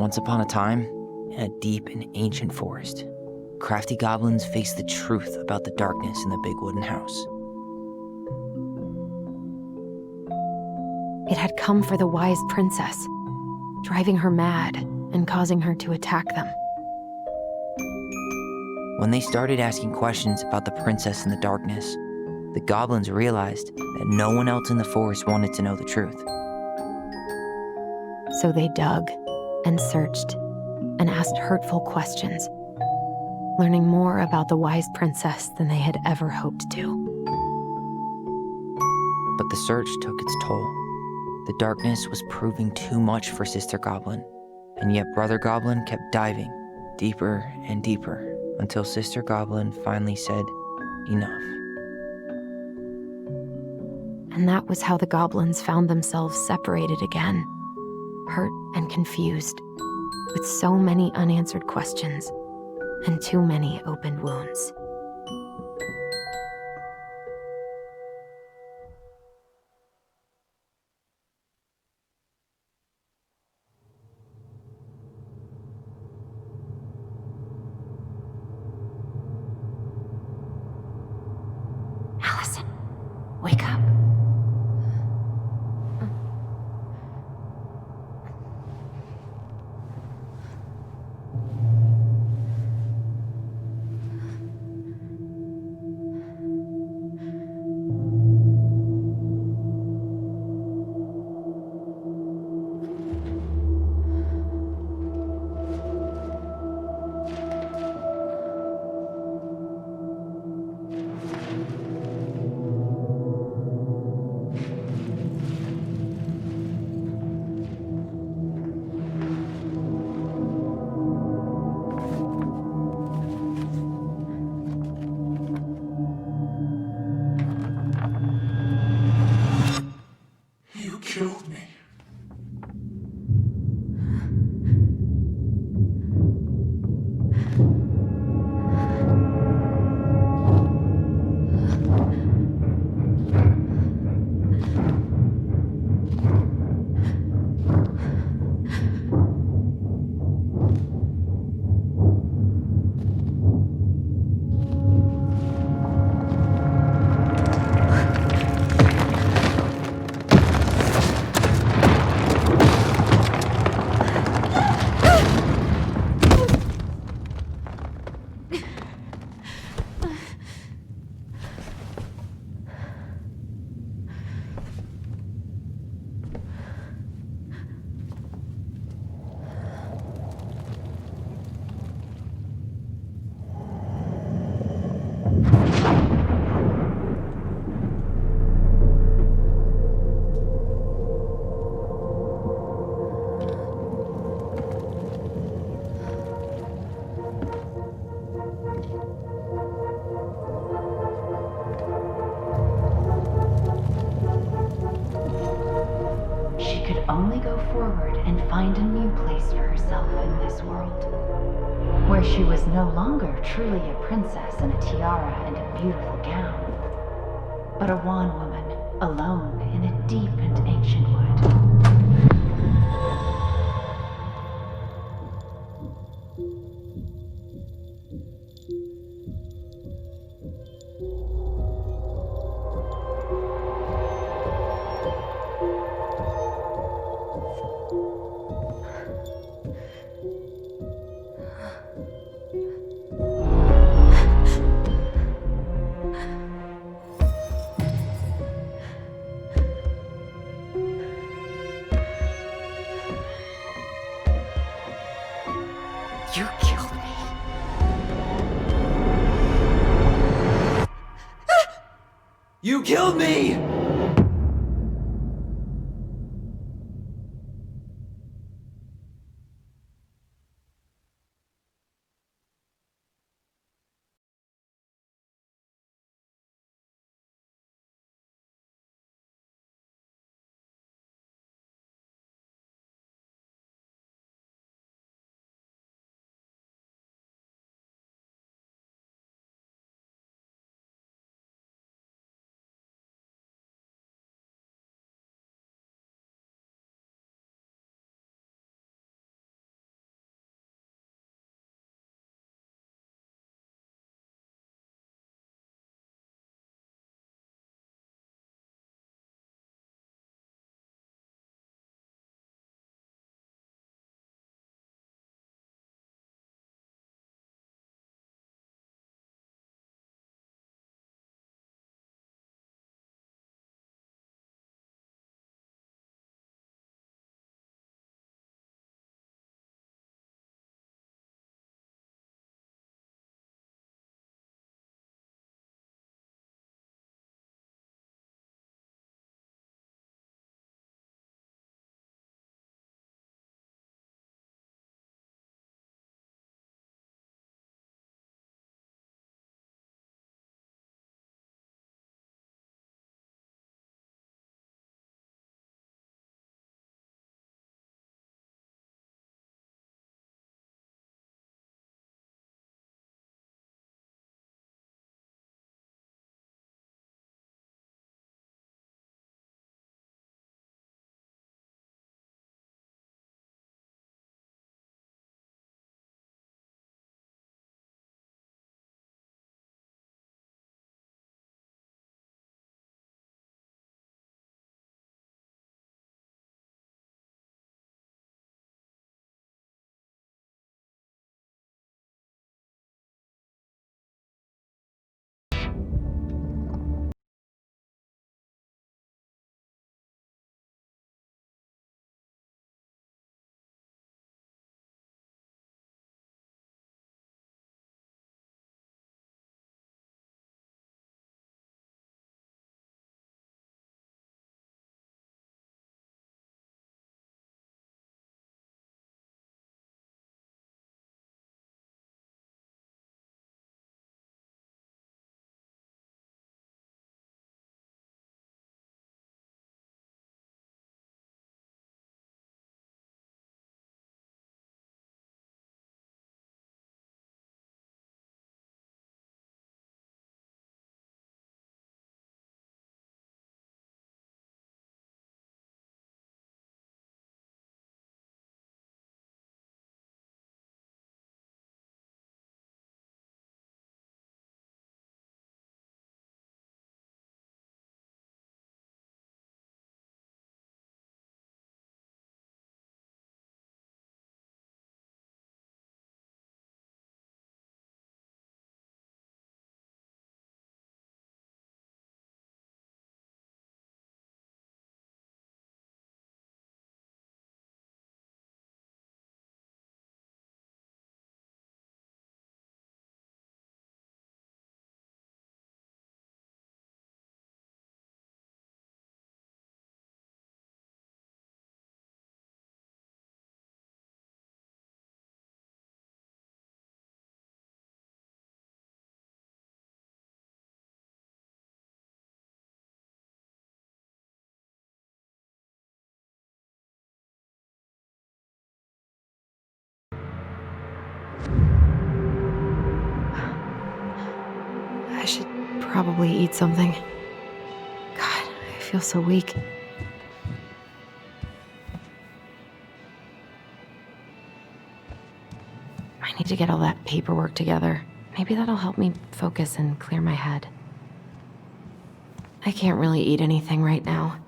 Once upon a time, in a deep and ancient forest, crafty goblins faced the truth about the darkness in the big wooden house. It had come for the wise princess, driving her mad and causing her to attack them. When they started asking questions about the princess in the darkness, the goblins realized that no one else in the forest wanted to know the truth. So they dug and searched and asked hurtful questions, learning more about the wise princess than they had ever hoped to. But the search took its toll. The darkness was proving too much for Sister Goblin, and yet Brother Goblin kept diving deeper and deeper until Sister Goblin finally said, enough. And that was how the goblins found themselves separated again, hurt and confused, with so many unanswered questions and too many open wounds. Allison, wake up. You killed me. She could only go forward and find a new place for herself in this world, where she was no longer truly a princess in a tiara and a beautiful gown, but a wan woman alone in a deep and ancient wood. You killed me. You killed me! probably eat something. God, I feel so weak. I need to get all that paperwork together. Maybe that'll help me focus and clear my head. I can't really eat anything right now.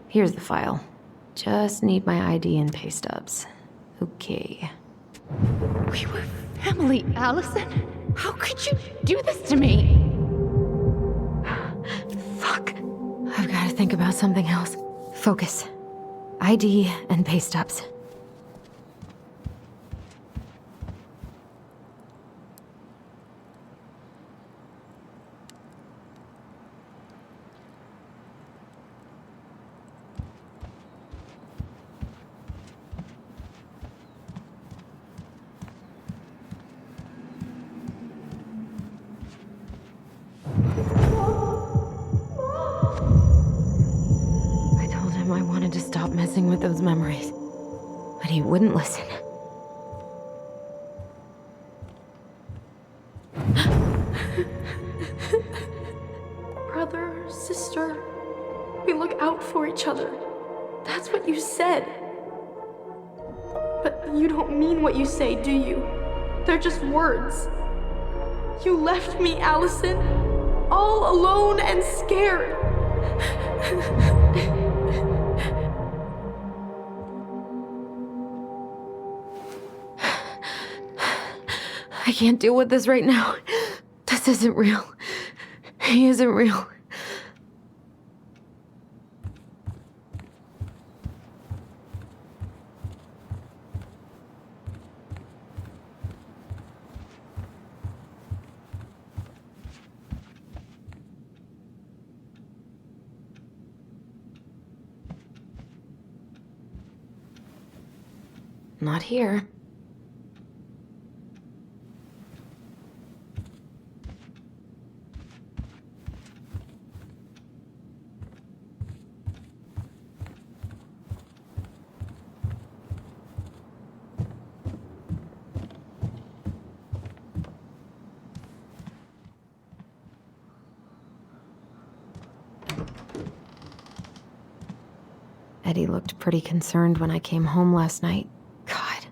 Here's the file. Just need my ID and pay stubs. Okay. We were family, Allison. How could you do this to me? Fuck. I've got to think about something else. Focus. ID and pay stubs. I wanted to stop messing with those memories, but he wouldn't listen. Brother, sister, we look out for each other. That's what you said. But you don't mean what you say, do you? They're just words. You left me, Allison, all alone and scared. I can't deal with this right now. This isn't real. He isn't real. Not here. Eddie looked pretty concerned when I came home last night. God,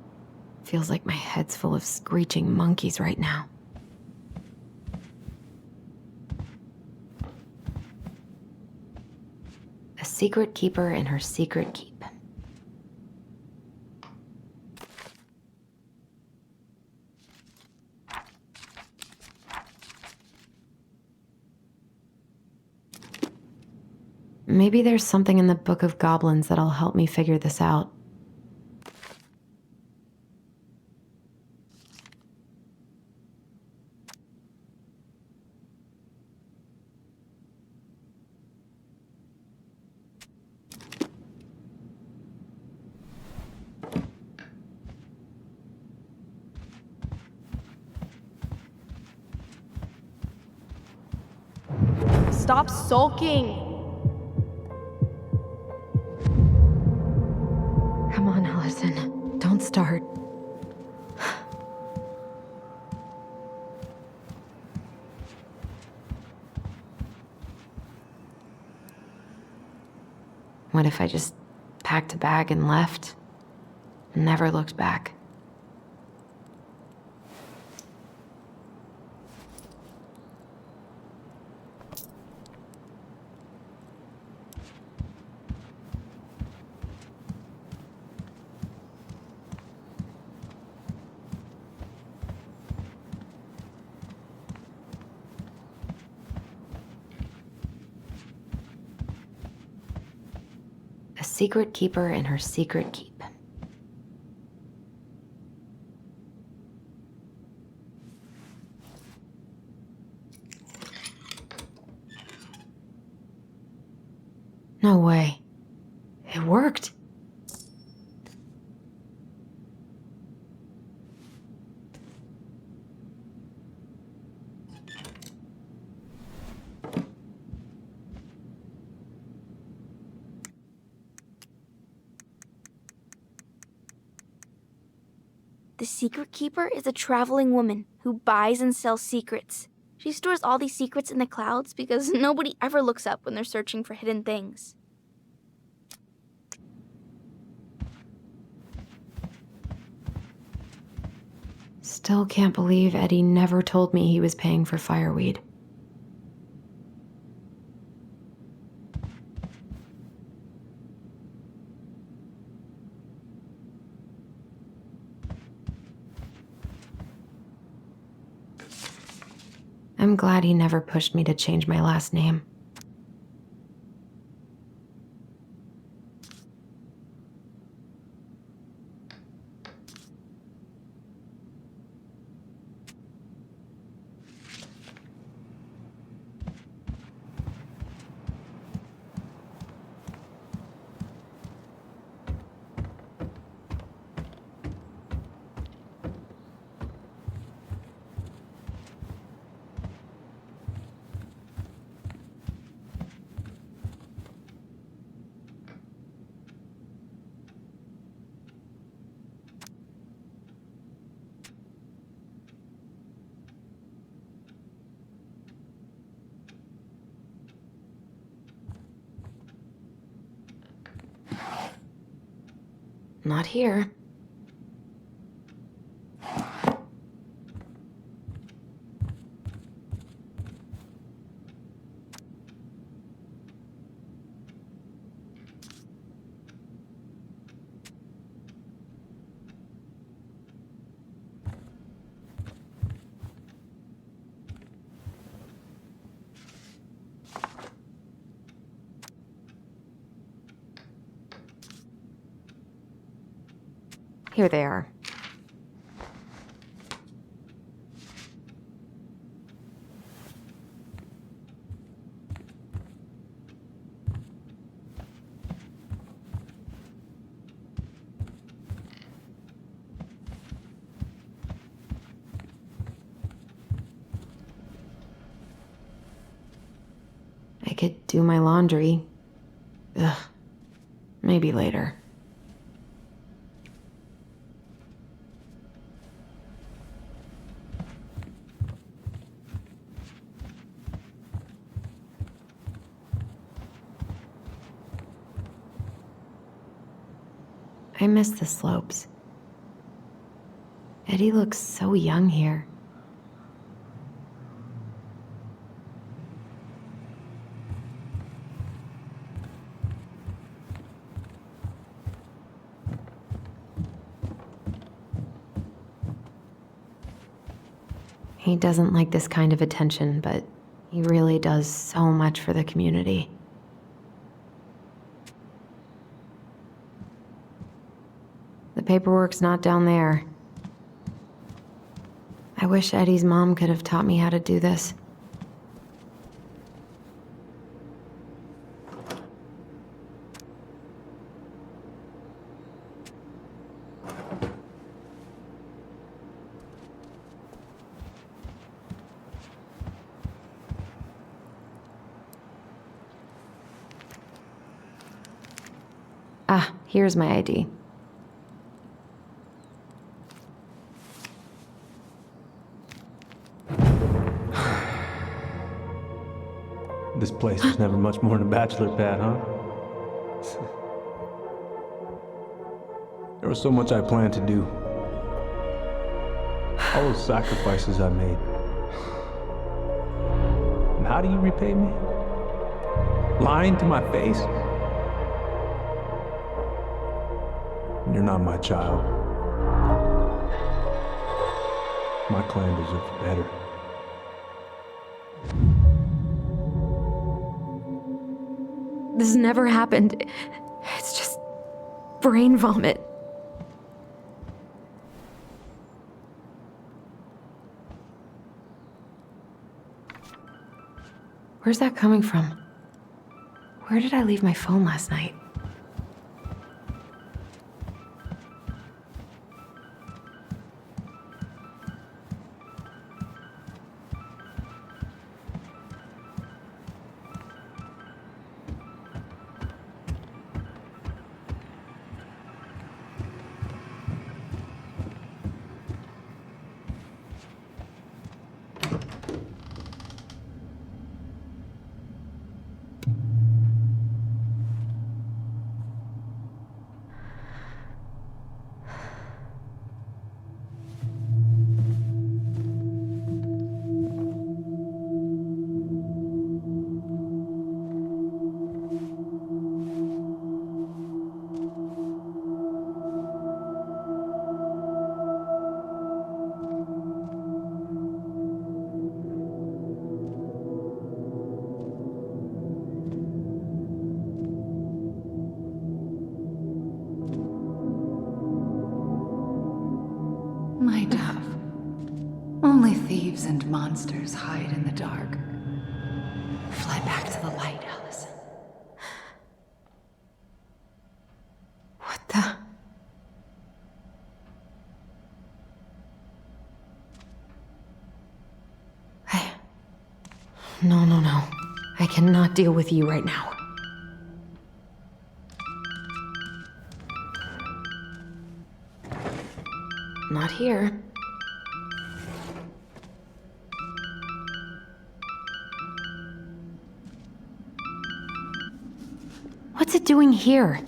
feels like my head's full of screeching monkeys right now. A secret keeper in her secret keep. Maybe there's something in the Book of Goblins that'll help me figure this out. Stop sulking. Come on, Allison. Don't start. What if I just packed a bag and left? And never looked back? A secret keeper in her secret keep. No way. It worked. The secret keeper is a traveling woman who buys and sells secrets. She stores all these secrets in the clouds because nobody ever looks up when they're searching for hidden things. Still can't believe Eddie never told me he was paying for fireweed. I'm glad he never pushed me to change my last name. Not here. Here they are. I could do my laundry. Ugh. Maybe later. I miss the slopes. Eddie looks so young here. He doesn't like this kind of attention, but he really does so much for the community. The paperwork's not down there. I wish Eddie's mom could have taught me how to do this. Ah, here's my ID. This place was never much more than a bachelor pad, huh? There was so much I planned to do. All those sacrifices I made. And how do you repay me? Lying to my face? You're not my child. My clan deserves better. This never happened. It's just brain vomit. Where's that coming from? Where did I leave my phone last night? My dove. Only thieves and monsters hide in the dark. Fly back to the light, Allison. What the? No. I cannot deal with you right now. Not here. What's it doing here?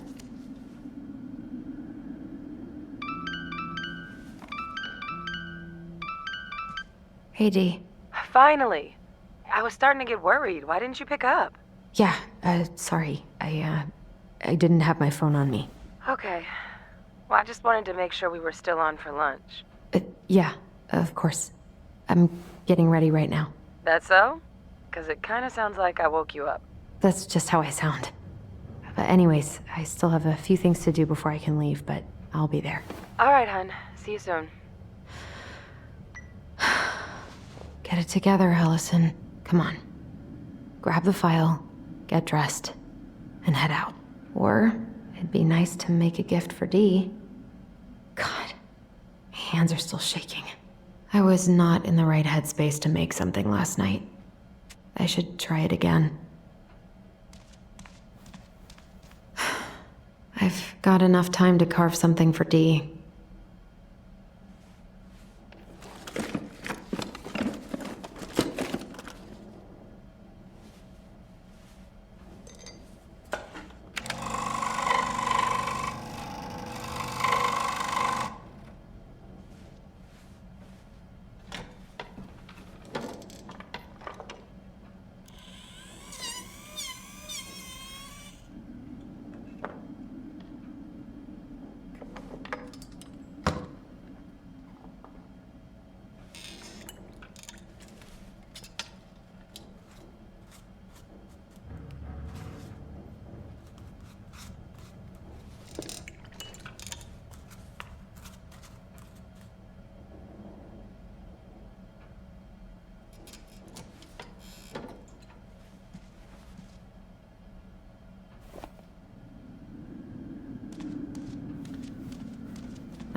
Hey, Dee. Finally. I was starting to get worried. Why didn't you pick up? Yeah, sorry. I didn't have my phone on me. Okay. Well, I just wanted to make sure we were still on for lunch. Yeah, of course. I'm getting ready right now. That so? Because it kind of sounds like I woke you up. That's just how I sound. But anyways, I still have a few things to do before I can leave, but I'll be there. All right, hun. See you soon. Get it together, Allison. Come on. Grab the file, get dressed, and head out. Or it'd be nice to make a gift for Dee. God, my hands are still shaking. I was not in the right headspace to make something last night. I should try it again. I've got enough time to carve something for Dee.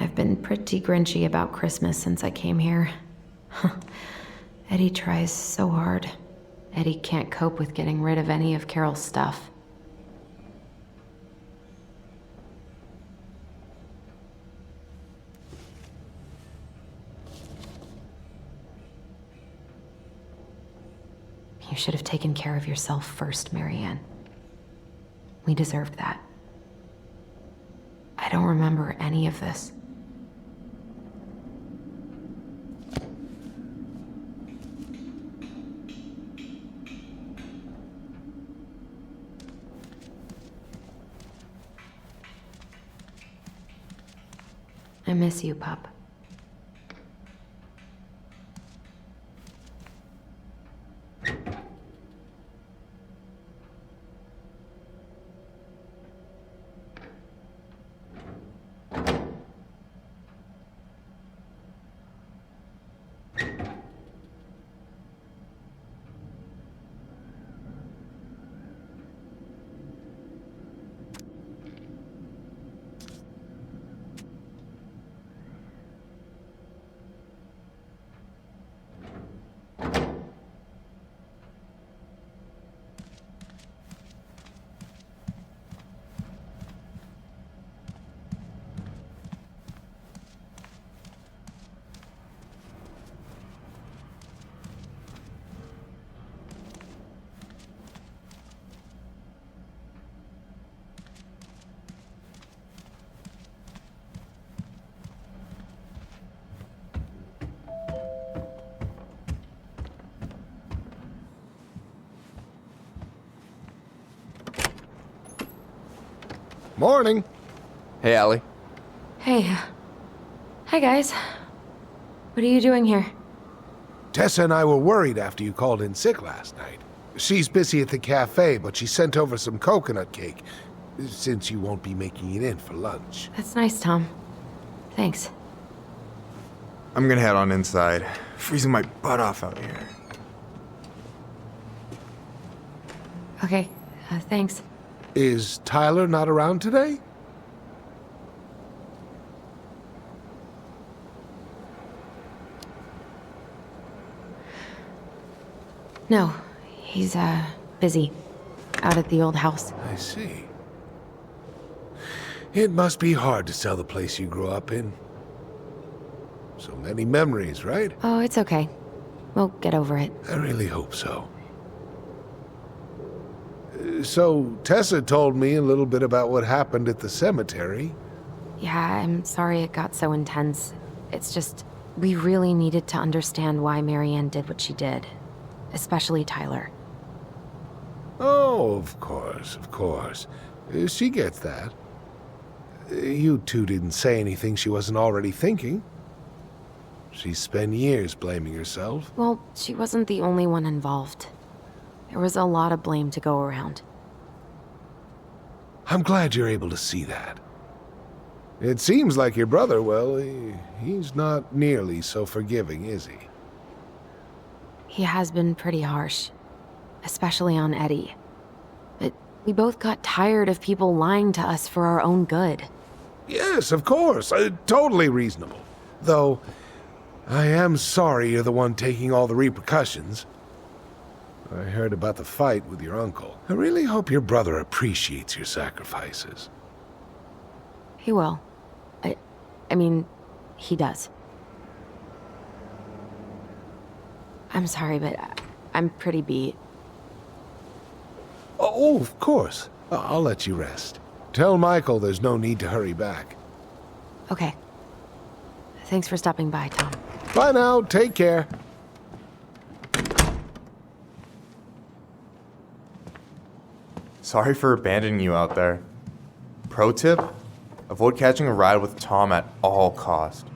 I've been pretty grinchy about Christmas since I came here. Eddie tries so hard. Eddie can't cope with getting rid of any of Carol's stuff. You should have taken care of yourself first, Marianne. We deserved that. I don't remember any of this. I miss you, pup. Morning. Hey, Allie. Hey. Hi, guys. What are you doing here? Tessa and I were worried after you called in sick last night. She's busy at the cafe, but she sent over some coconut cake, since you won't be making it in for lunch. That's nice, Tom. Thanks. I'm gonna head on inside. Freezing my butt off out here. Okay, thanks. Is Tyler not around today? No, he's, busy. Out at the old house. I see. It must be hard to sell the place you grew up in. So many memories, right? Oh, it's okay. We'll get over it. I really hope so. So, Tessa told me a little bit about what happened at the cemetery. Yeah, I'm sorry it got so intense. It's just, we really needed to understand why Marianne did what she did. Especially Tyler. Oh, of course, of course. She gets that. You two didn't say anything she wasn't already thinking. She spent years blaming herself. Well, she wasn't the only one involved. There was a lot of blame to go around. I'm glad you're able to see that. It seems like your brother, well, he's not nearly so forgiving, is he? He has been pretty harsh. Especially on Eddie. But we both got tired of people lying to us for our own good. Yes, of course. Totally reasonable. Though, I am sorry you're the one taking all the repercussions. I heard about the fight with your uncle. I really hope your brother appreciates your sacrifices. He will. I mean, he does. I'm sorry, but I'm pretty beat. Oh, of course. I'll let you rest. Tell Michael there's no need to hurry back. Okay. Thanks for stopping by, Tom. Bye now. Take care. Sorry for abandoning you out there. Pro tip? Avoid catching a ride with Tom at all cost.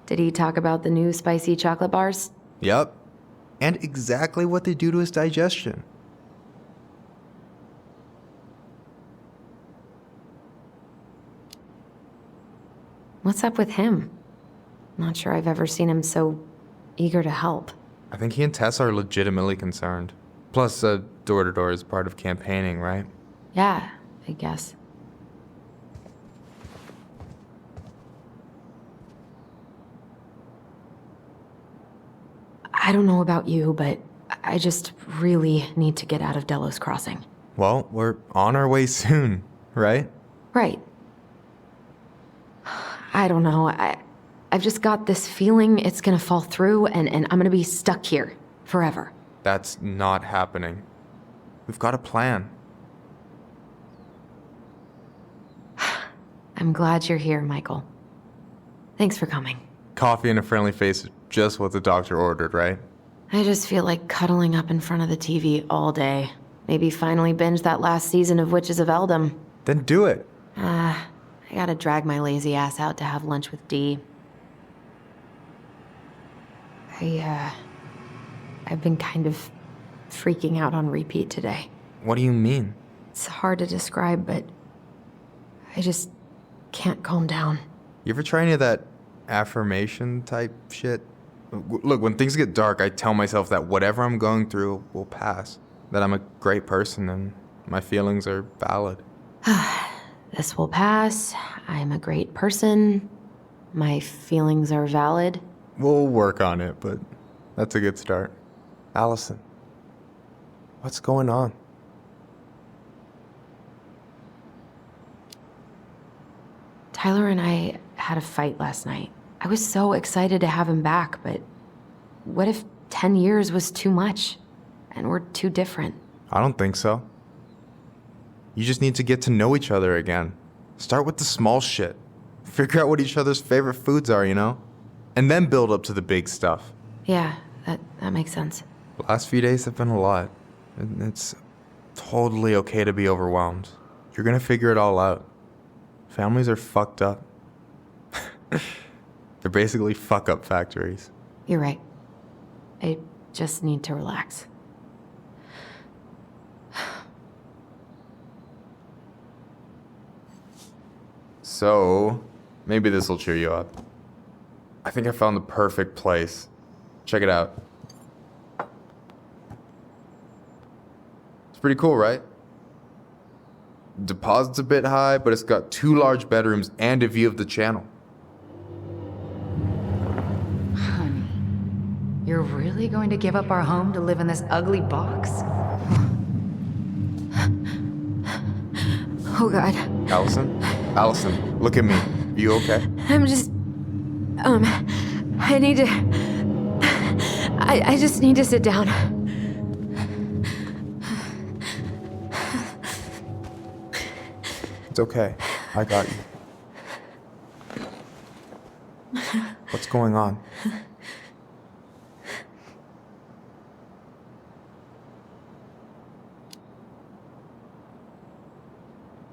Did he talk about the new spicy chocolate bars? Yep. And exactly what they do to his digestion. What's up with him? Not sure I've ever seen him so eager to help. I think he and Tess are legitimately concerned. Plus, door-to-door is part of campaigning, right? Yeah, I guess. I don't know about you, but I just really need to get out of Delos Crossing. Well, we're on our way soon, right? Right. I don't know. I've just got this feeling it's gonna fall through and I'm gonna be stuck here forever. That's not happening. We've got a plan. I'm glad you're here, Michael. Thanks for coming. Coffee and a friendly face is just what the doctor ordered, right? I just feel like cuddling up in front of the TV all day. Maybe finally binge that last season of Witches of Eldom. Then do it. I gotta drag my lazy ass out to have lunch with Dee. I've been kind of freaking out on repeat today. What do you mean? It's hard to describe, but I just can't calm down. You ever try any of that affirmation type shit? Look, when things get dark, I tell myself that whatever I'm going through will pass. That I'm a great person and my feelings are valid. This will pass. I'm a great person. My feelings are valid. We'll work on it, but that's a good start. Allison, what's going on? Tyler and I had a fight last night. I was so excited to have him back, but what if 10 years was too much and we're too different? I don't think so. You just need to get to know each other again. Start with the small shit. Figure out what each other's favorite foods are, you know? And then build up to the big stuff. Yeah, that makes sense. The last few days have been a lot. It's totally okay to be overwhelmed. You're gonna figure it all out. Families are fucked up. They're basically fuck-up factories. You're right. I just need to relax. So, Maybe this will cheer you up. I think I found the perfect place. Check it out. It's pretty cool, right? Deposit's a bit high, but it's got 2 large bedrooms and a view of the channel. Honey, you're really going to give up our home to live in this ugly box? Oh God. Allison? Allison, look at me. Are you okay? I'm just... I need to... I just need to sit down. It's okay. I got you. What's going on?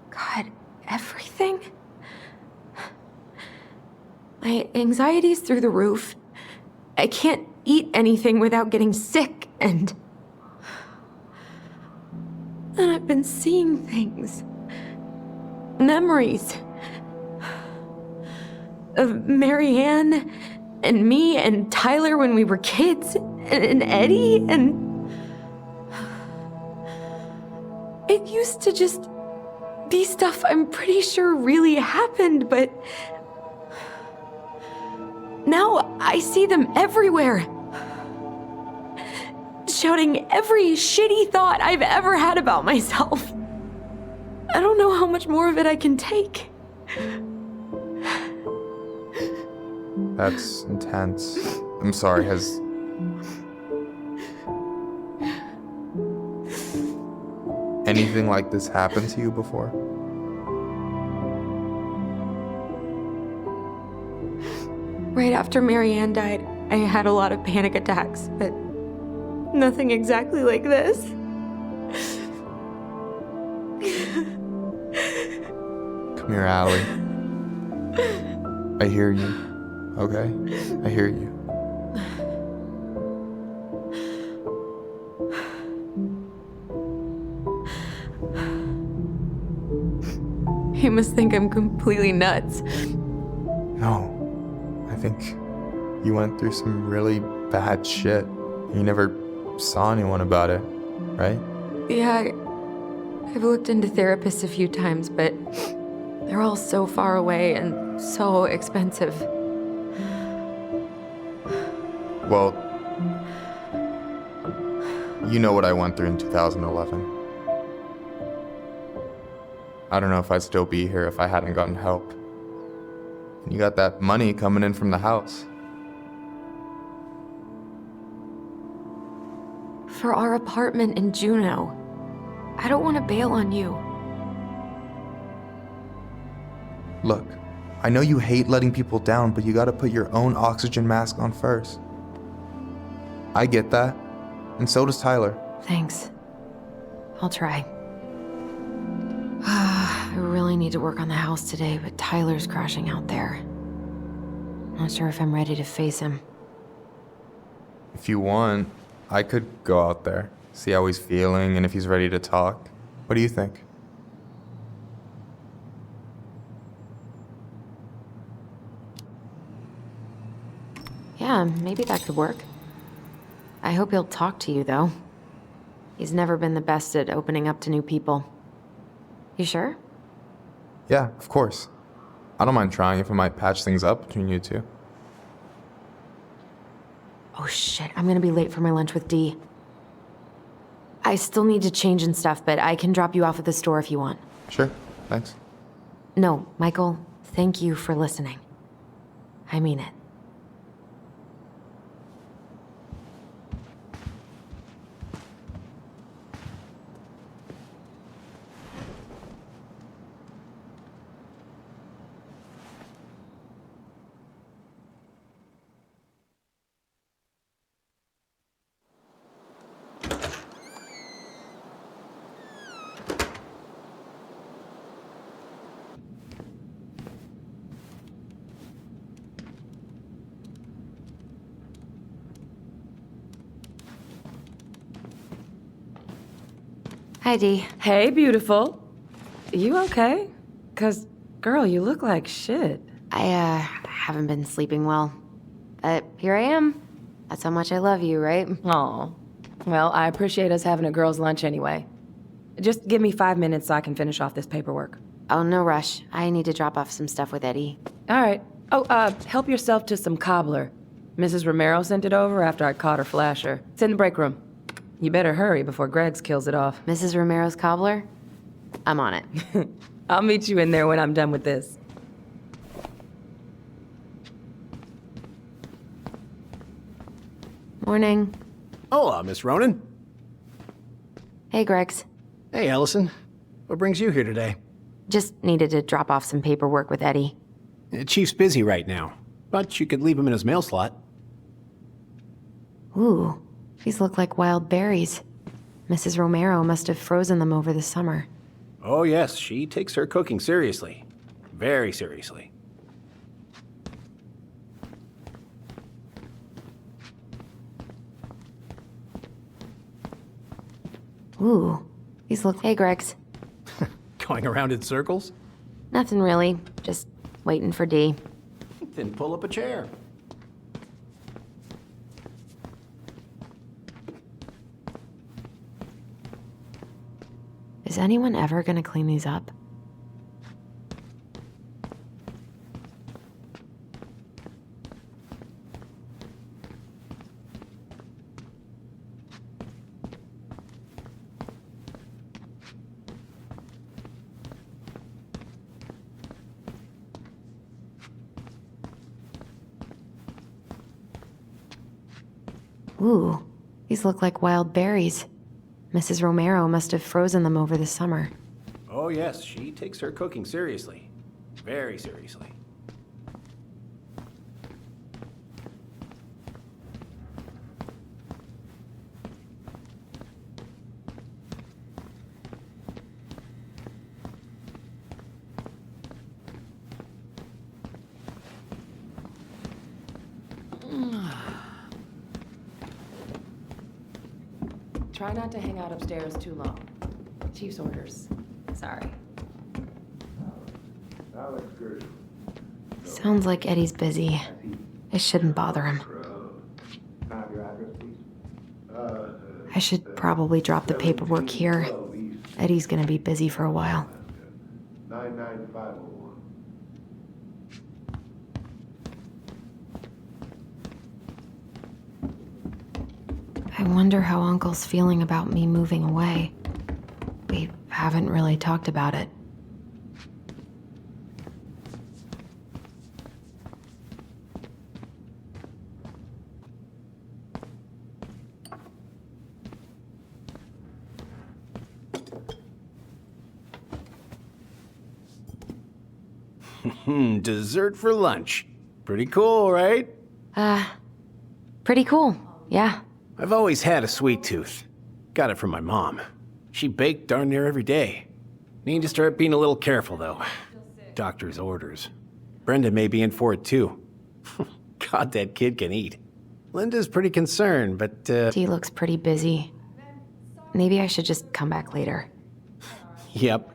God, everything? My anxiety's through the roof. I can't eat anything without getting sick, and I've been seeing things. Memories. Of Marianne, and me, and Tyler when we were kids, and Eddie, and... It used to just be stuff I'm pretty sure really happened, but... Now I see them everywhere. Shouting every shitty thought I've ever had about myself. I don't know how much more of it I can take. That's intense. I'm sorry, has... anything like this happened to you before? Right after Marianne died, I had a lot of panic attacks, but nothing exactly like this. Come here, Allie. I hear you. Okay? I hear you. You must think I'm completely nuts. No. I think you went through some really bad shit. You never saw anyone about it, right? Yeah, I've looked into therapists a few times, but they're all so far away and so expensive. Well, you know what I went through in 2011. I don't know if I'd still be here if I hadn't gotten help. And you got that money coming in from the house. For our apartment in Juneau. I don't want to bail on you. Look, I know you hate letting people down, but you gotta put your own oxygen mask on first. I get that, and so does Tyler. Thanks. I'll try. I really need to work on the house today, but Tyler's crashing out there. Not sure if I'm ready to face him. If you want, I could go out there, see how he's feeling, and if he's ready to talk. What do you think? Yeah, maybe that could work. I hope he'll talk to you, though. He's never been the best at opening up to new people. You sure? Yeah, of course. I don't mind trying if it might patch things up between you two. Oh shit, I'm gonna be late for my lunch with Dee. I still need to change and stuff, but I can drop you off at the store if you want. Sure, thanks. No, Michael, thank you for listening. I mean it. Hi, Dee. Hey, beautiful. You okay? 'Cause, girl, you look like shit. I haven't been sleeping well. But here I am. That's how much I love you, right? Aw. Well, I appreciate us having a girls' lunch anyway. Just give me 5 minutes so I can finish off this paperwork. Oh, no rush. I need to drop off some stuff with Eddie. All right. Oh, help yourself to some cobbler. Mrs. Romero sent it over after I caught her flasher. It's in the break room. You better hurry before Greggs kills it off. Mrs. Romero's cobbler? I'm on it. I'll meet you in there when I'm done with this. Morning. Hola, Miss Ronan. Hey, Greggs. Hey, Allison. What brings you here today? Just needed to drop off some paperwork with Eddie. Chief's busy right now, but you could leave him in his mail slot. Ooh, these look like wild berries. Mrs. Romero must have frozen them over the summer. Oh yes, she takes her cooking seriously. Very seriously. Ooh, these look... Hey, Greggs. Going around in circles? Nothing really, just waiting for Dee. Then pull up a chair. Is anyone ever gonna clean these up? Ooh, these look like wild berries. Mrs. Romero must have frozen them over the summer. Oh yes, she takes her cooking seriously. Very seriously. Try not to hang out upstairs too long. Chief's orders. Sorry. Sounds like Eddie's busy. I shouldn't bother him. I should probably drop the paperwork here. Eddie's gonna be busy for a while. 99501. I wonder how Uncle's feeling about me moving away. We haven't really talked about it. Dessert for lunch. Pretty cool, right? Pretty cool, yeah. I've always had a sweet tooth. Got it from my mom. She baked darn near every day. Need to start being a little careful, though. Doctor's orders. Brenda may be in for it, too. God, that kid can eat. Linda's pretty concerned, but, Dee looks pretty busy. Maybe I should just come back later. Yep.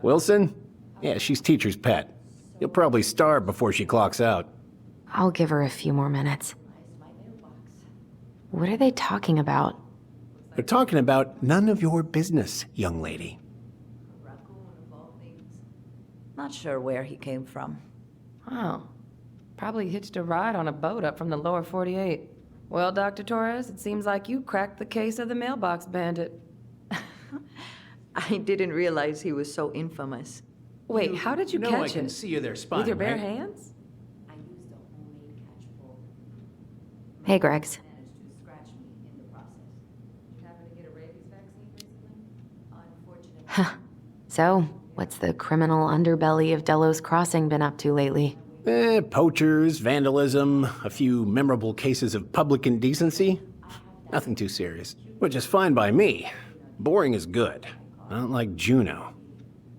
Wilson? Yeah, she's teacher's pet. You'll probably starve before she clocks out. I'll give her a few more minutes. What are they talking about? They're talking about none of your business, young lady. Not sure where he came from. Oh. Probably hitched a ride on a boat up from the lower 48. Well, Dr. Torres, it seems like you cracked the case of the mailbox bandit. I didn't realize he was so infamous. Wait, how did you catch I can it? see you there spotting, With your bare right? hands? Hey, Greggs. Huh. So, what's the criminal underbelly of Delos Crossing been up to lately? Poachers, vandalism, a few memorable cases of public indecency. Nothing too serious, which is fine by me. Boring is good. Not like Juneau.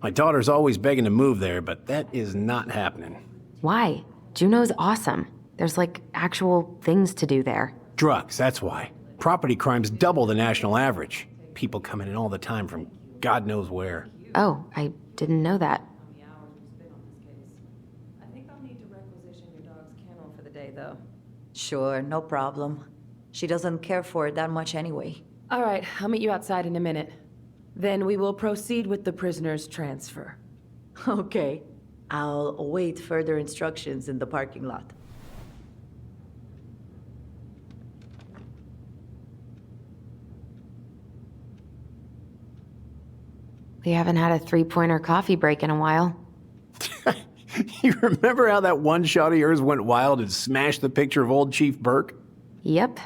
My daughter's always begging to move there, but that is not happening. Why? Juneau's awesome. There's like actual things to do there. Drugs, that's why. Property crime's double the national average. People coming in all the time from God knows where. Oh, I didn't know that. though. Sure, no problem. She doesn't care for it that much anyway. All right, I'll meet you outside in a minute. Then we will proceed with the prisoner's transfer. Okay. I'll await further instructions in the parking lot. We haven't had a three-pointer coffee break in a while. You remember how that one shot of yours went wild and smashed the picture of old Chief Burke? Yep.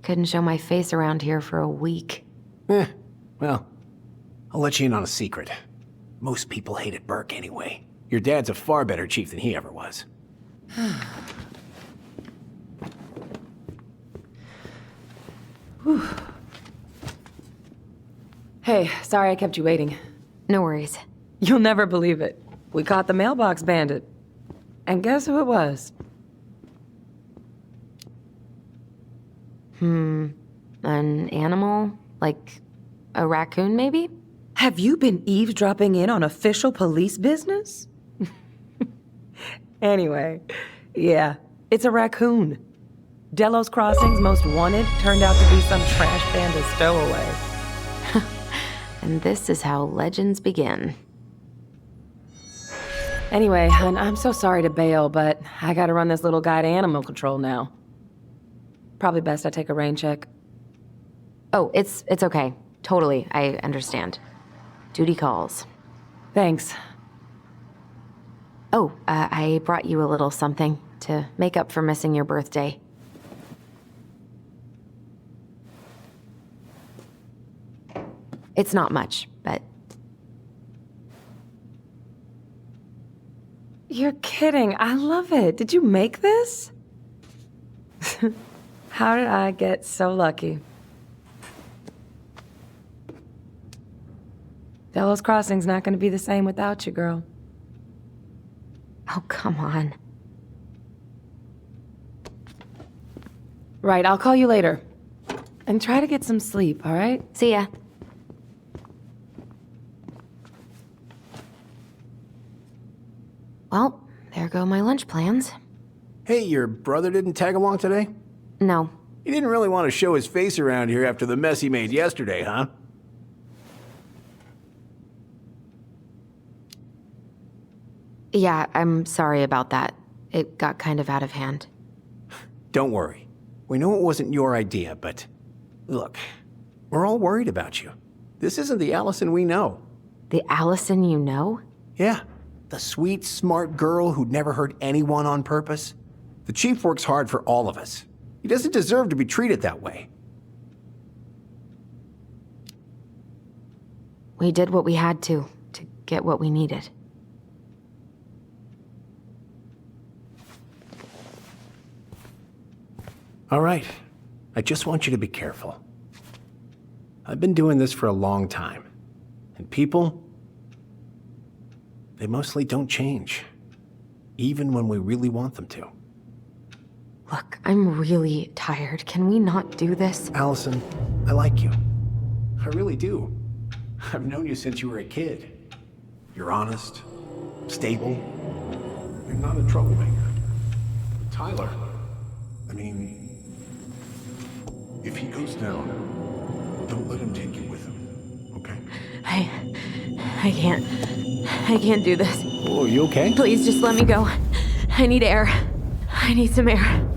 Couldn't show my face around here for a week. Well, I'll let you in on a secret. Most people hated Burke anyway. Your dad's a far better chief than he ever was. Hey, sorry I kept you waiting. No worries. You'll never believe it. We caught the mailbox bandit. And guess who it was? An animal? Like a raccoon, maybe? Have you been eavesdropping in on official police business? Anyway, yeah, it's a raccoon. Delos Crossing's most wanted turned out to be some trash panda stowaway. And this is how legends begin. Anyway, hon, I'm so sorry to bail, but I gotta run this little guy to animal control now. Probably best I take a rain check. Oh, it's okay. Totally, I understand. Duty calls. Thanks. Oh, I brought you a little something to make up for missing your birthday. It's not much, but... You're kidding. I love it. Did you make this? How did I get so lucky? Delos Crossing's not gonna be the same without you, girl. Oh, come on. Right, I'll call you later. And try to get some sleep, all right? See ya. Well, there go my lunch plans. Hey, your brother didn't tag along today? No. He didn't really want to show his face around here after the mess he made yesterday, huh? Yeah, I'm sorry about that. It got kind of out of hand. Don't worry. We know it wasn't your idea, but... Look, we're all worried about you. This isn't the Allison we know. The Allison you know? Yeah. The sweet, smart girl who'd never hurt anyone on purpose. The chief works hard for all of us. He doesn't deserve to be treated that way. We did what we had to get what we needed. All right. I just want you to be careful. I've been doing this for a long time. And people, they mostly don't change. Even when we really want them to. Look, I'm really tired. Can we not do this? Allison, I like you. I really do. I've known you since you were a kid. You're honest, stable. You're not a troublemaker. Tyler, I mean, if he goes down, don't let him take you with him, okay? I can't do this. Oh, you okay? Please just let me go. I need air. I need some air.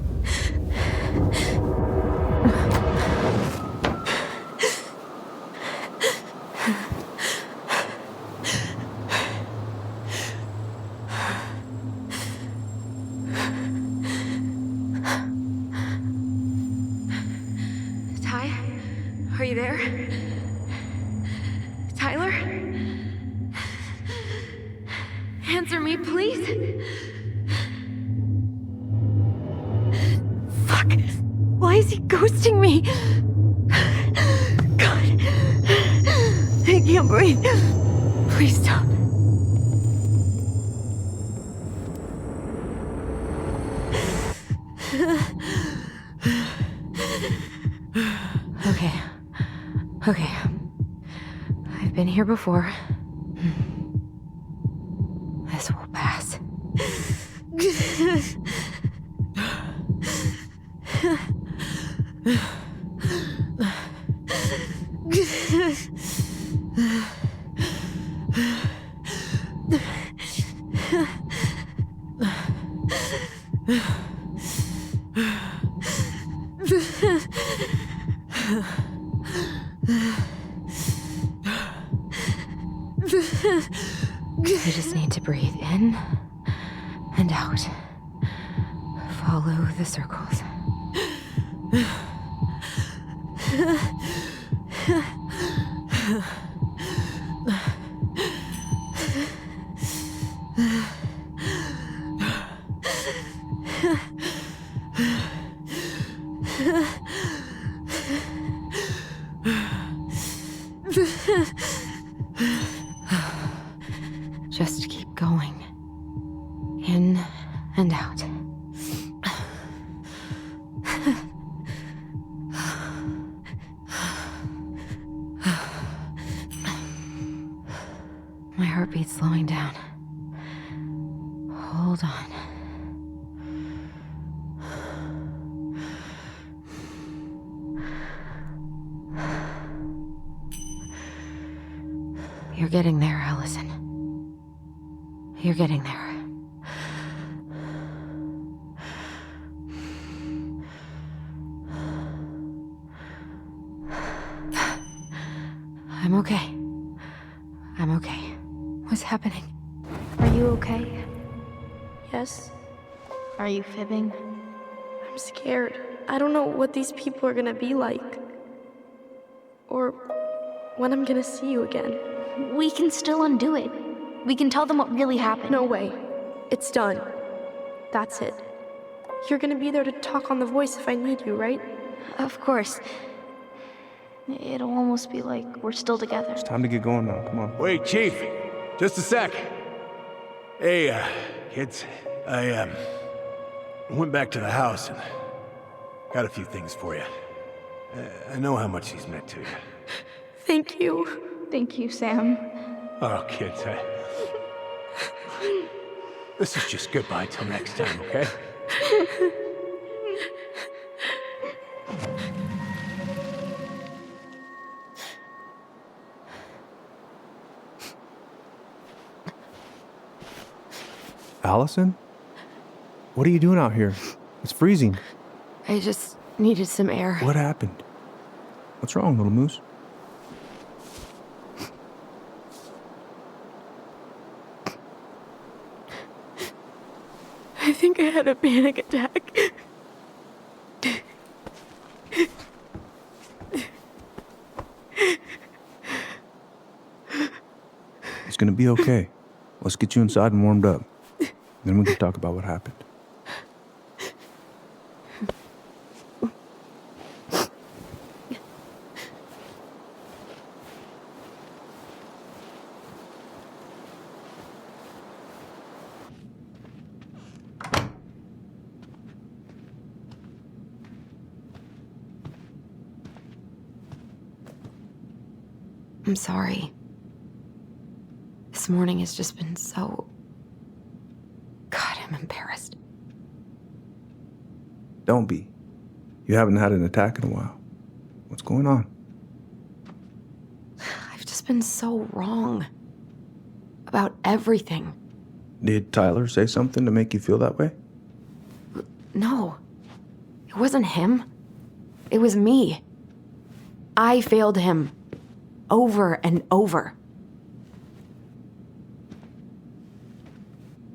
Ty? Are you there? Tyler? Answer me, please. Fuck. Why is he ghosting me? God. I can't breathe. Please stop. Okay. I've been here before. This will pass. You just need to breathe in and out. Follow the circles. Just keep going. In and out. My heartbeat's slowing down. Hold on. You're getting there, Allison. You're getting there. I'm okay. I'm okay. What's happening? Are you okay? Yes? Are you fibbing? I'm scared. I don't know what these people are gonna be like. Or when I'm gonna see you again. We can still undo it. We can tell them what really happened. No way. It's done. That's it. You're gonna be there to talk on the voice if I need you, right? Of course. It'll almost be like we're still together. It's time to get going now. Come on. Wait, Chief. Just a sec. Hey, kids. I went back to the house and got a few things for you. I know how much these meant to you. Thank you. Thank you, Sam. Oh, kids, this is just goodbye till next time, okay? Allison? What are you doing out here? It's freezing. I just needed some air. What happened? What's wrong, little moose? I think I had a panic attack. It's gonna be okay. Let's get you inside and warmed up. Then we can talk about what happened. I'm sorry. This morning has just been so... God, I'm embarrassed. Don't be. You haven't had an attack in a while. What's going on? I've just been so wrong. About everything. Did Tyler say something to make you feel that way? No. It wasn't him. It was me. I failed him. Over and over.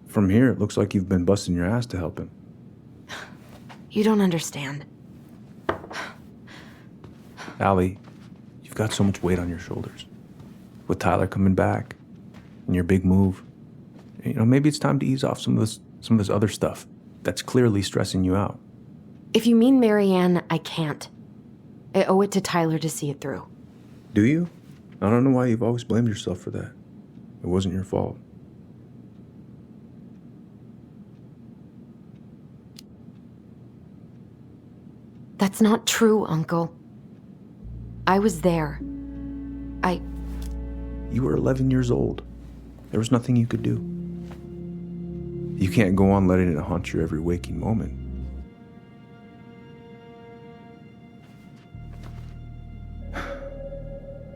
From here, it looks like you've been busting your ass to help him. You don't understand. Allie, you've got so much weight on your shoulders. With Tyler coming back, and your big move, you know, maybe it's time to ease off some of this other stuff that's clearly stressing you out. If you mean Marianne, I can't. I owe it to Tyler to see it through. Do you? I don't know why you've always blamed yourself for that. It wasn't your fault. That's not true, Uncle. I was there. You were 11 years old. There was nothing you could do. You can't go on letting it haunt your every waking moment.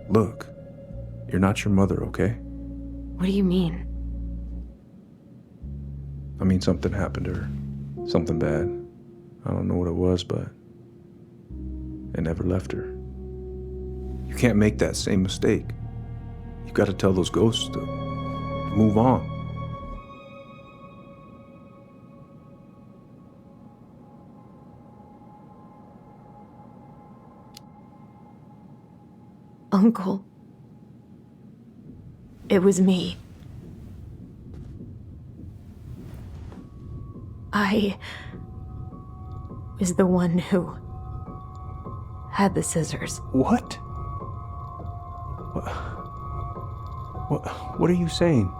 Look, you're not your mother, okay? What do you mean? I mean, something happened to her. Something bad. I don't know what it was, but it never left her. You can't make that same mistake. You've got to tell those ghosts to move on. Uncle. It was me. I was the one who had the scissors. What? What are you saying?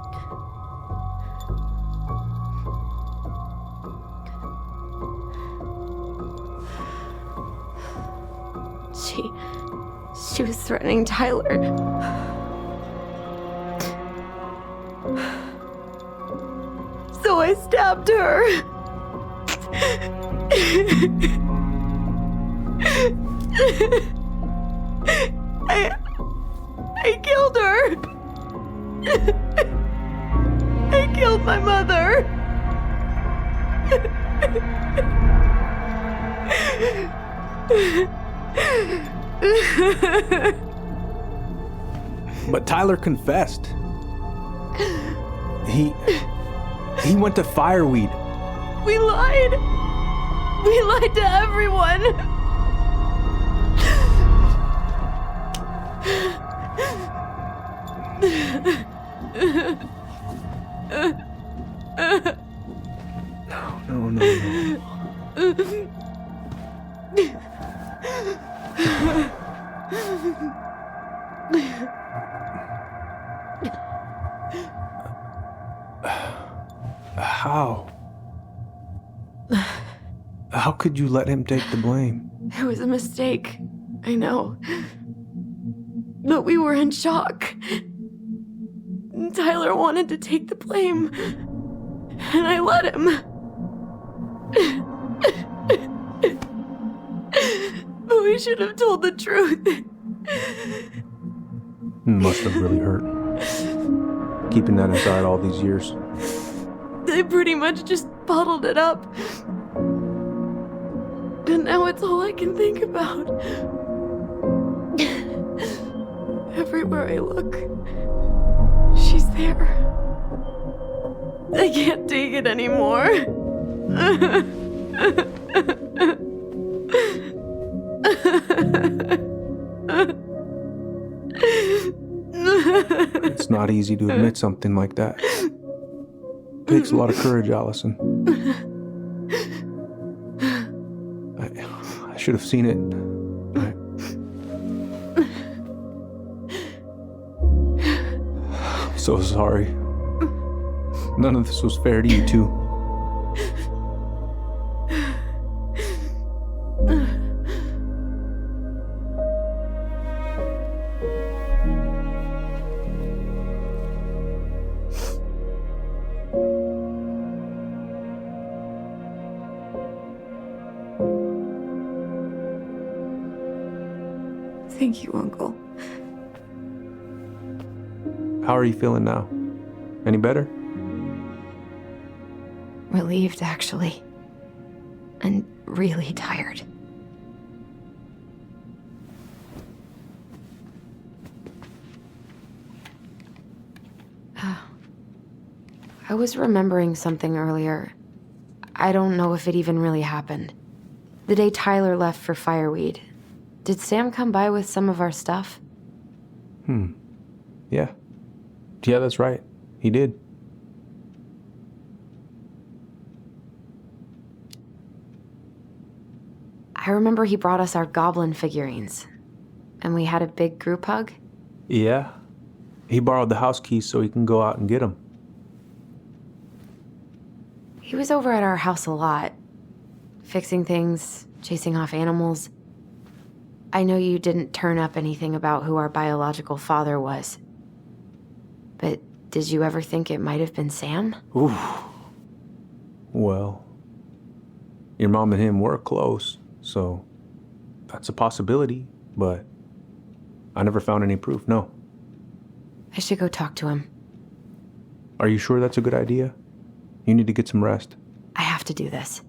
She was threatening Tyler. So I stabbed her. I killed her. I killed my mother. But Tyler confessed. He went to Fireweed. We lied. We lied to everyone. No. How could you let him take the blame? It was a mistake. I know. But we were in shock. Tyler wanted to take the blame. And I let him. But we should have told the truth. Must have really hurt. Keeping that inside all these years. They pretty much just bottled it up. And now it's all I can think about. Everywhere I look, she's there. I can't take it anymore. It's not easy to admit something like that. It takes a lot of courage, Allison. I should have seen it. I'm so sorry. None of this was fair to you two. Thank you, Uncle. How are you feeling now? Any better? Relieved, actually. And really tired. I was remembering something earlier. I don't know if it even really happened. The day Tyler left for Fireweed, did Sam come by with some of our stuff? Yeah. Yeah, that's right. He did. I remember he brought us our goblin figurines. And we had a big group hug. Yeah. He borrowed the house keys so he can go out and get them. He was over at our house a lot. Fixing things, chasing off animals. I know you didn't turn up anything about who our biological father was. But did you ever think it might have been Sam? Ooh. Well, your mom and him were close, so that's a possibility, but I never found any proof, no. I should go talk to him. Are you sure that's a good idea? You need to get some rest. I have to do this.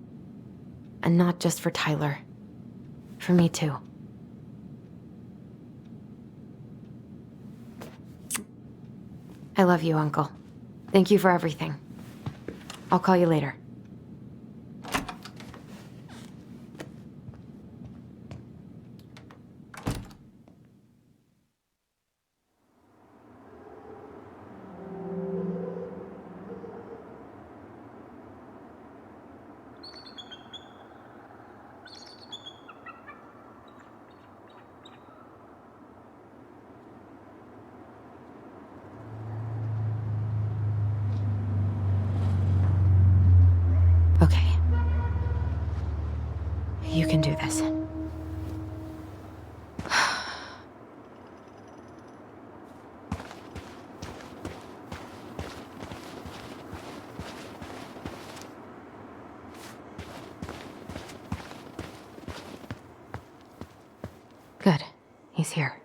And not just for Tyler. For me too. I love you, Uncle. Thank you for everything. I'll call you later. Okay. You can do this. Good. He's here.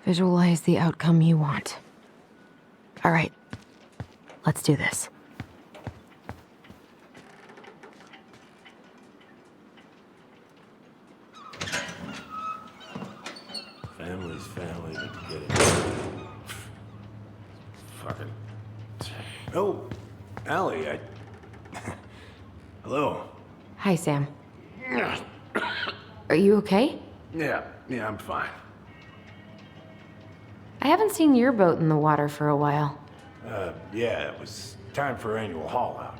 Visualize the outcome you want. All right, let's do this. Family's family, but get it. Fuck it. Oh, Allie, Hello. Hi, Sam. Are you okay? Yeah, I'm fine. I haven't seen your boat in the water for a while. Yeah, it was time for annual haul out.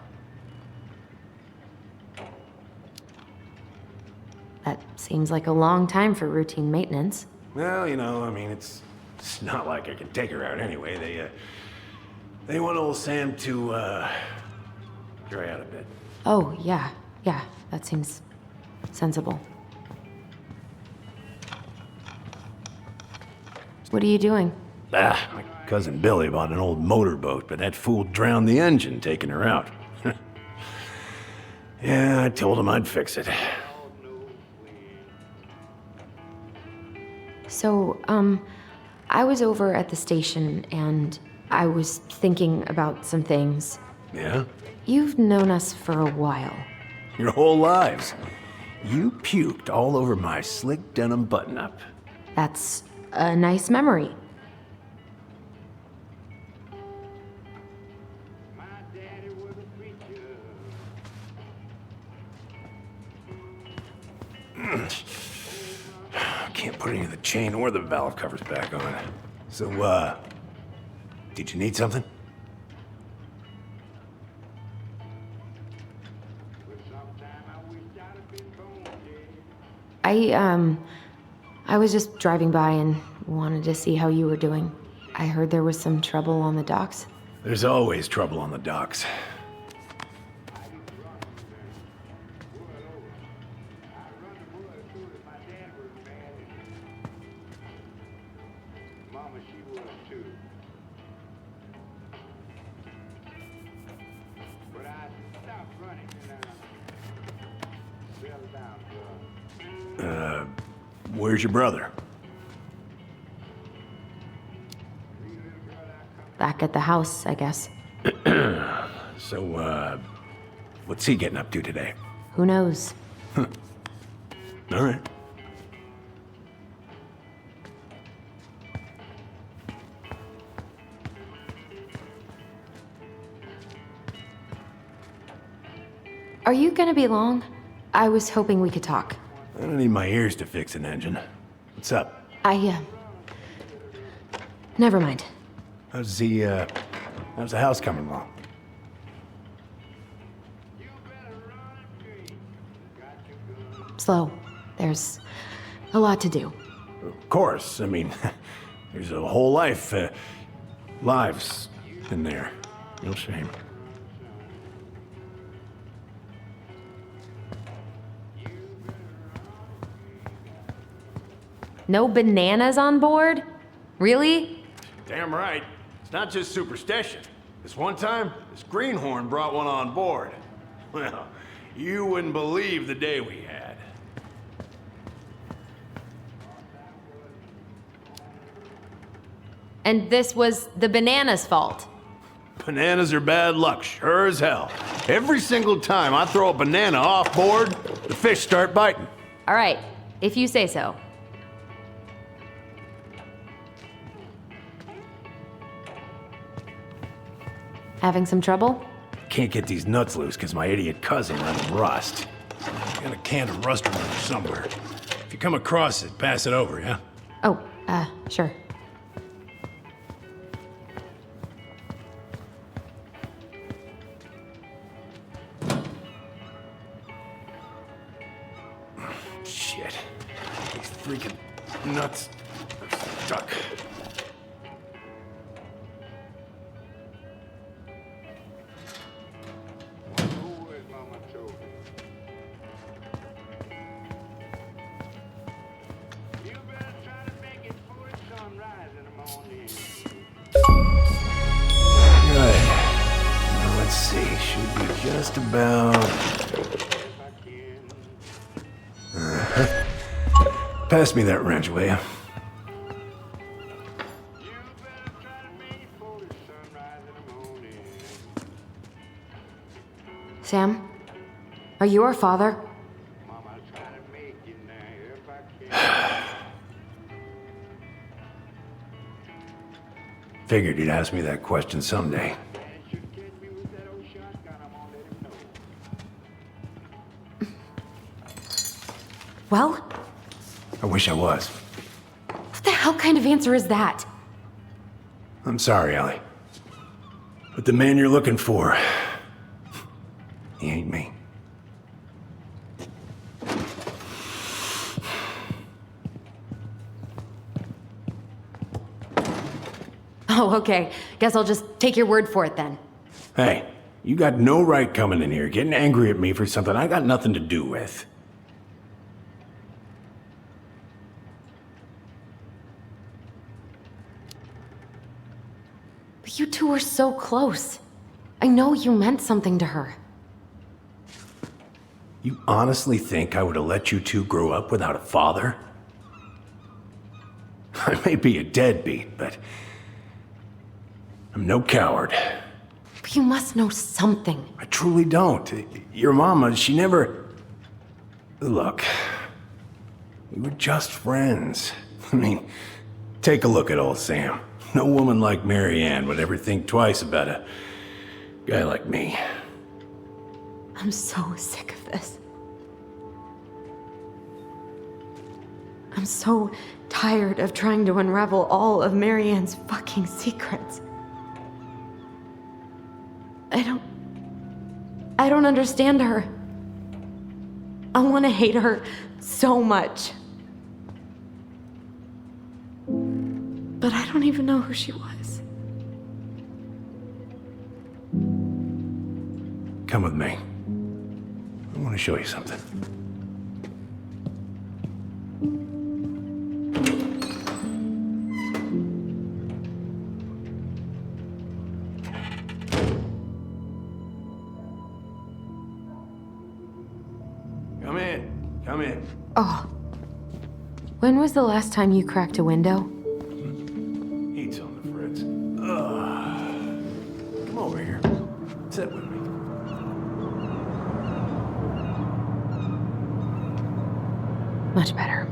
That seems like a long time for routine maintenance. Well, it's not like I can take her out anyway. They want old Sam to, dry out a bit. Oh, yeah, that seems sensible. What are you doing? My cousin Billy bought an old motorboat, but that fool drowned the engine taking her out. Yeah, I told him I'd fix it. So, I was over at the station and I was thinking about some things. Yeah? You've known us for a while. Your whole lives. You puked all over my slick denim button-up. That's a nice memory. Can't put any of the chain or the valve covers back on. So, did you need something? I was just driving by and wanted to see how you were doing. I heard there was some trouble on the docks. There's always trouble on the docks. Where's your brother? Back at the house, I guess. So, what's he getting up to today? Who knows? All right. Are you gonna be long? I was hoping we could talk. I don't need my ears to fix an engine. What's up? Never mind. How's the house coming along? Slow. There's a lot to do. Of course. I mean, There's a whole lives in there. Real shame. No bananas on board? Really? Damn right. It's not just superstition. This one time, this greenhorn brought one on board. Well, you wouldn't believe the day we had. And this was the banana's fault. Bananas are bad luck, sure as hell. Every single time I throw a banana off board, the fish start biting. All right, if you say so. Having some trouble? Can't get these nuts loose because my idiot cousin let them rust. Got a can of rust remover somewhere. If you come across it, pass it over, yeah? Oh, sure. Shit. These freaking nuts are stuck. Just about... Pass me that wrench, will you? Sam? Are you our father? Figured you'd ask me that question someday. Well? I wish I was. What the hell kind of answer is that? I'm sorry, Ellie. But the man you're looking for, he ain't me. Oh, okay. Guess I'll just take your word for it then. Hey, you got no right coming in here getting angry at me for something I got nothing to do with. But you two were so close. I know you meant something to her. You honestly think I would have let you two grow up without a father? I may be a deadbeat, but I'm no coward. But you must know something. I truly don't. Your mama, she never... Look, we were just friends. I mean, take a look at old Sam. No woman like Mary Ann would ever think twice about a guy like me. I'm so sick of this. I'm so tired of trying to unravel all of Mary Ann's fucking secrets. I don't understand her. I want to hate her so much. But I don't even know who she was. Come with me. I want to show you something. Come in. Come in. Oh. When was the last time you cracked a window? Heat's on the fritz. Come over here. Sit with me. Much better.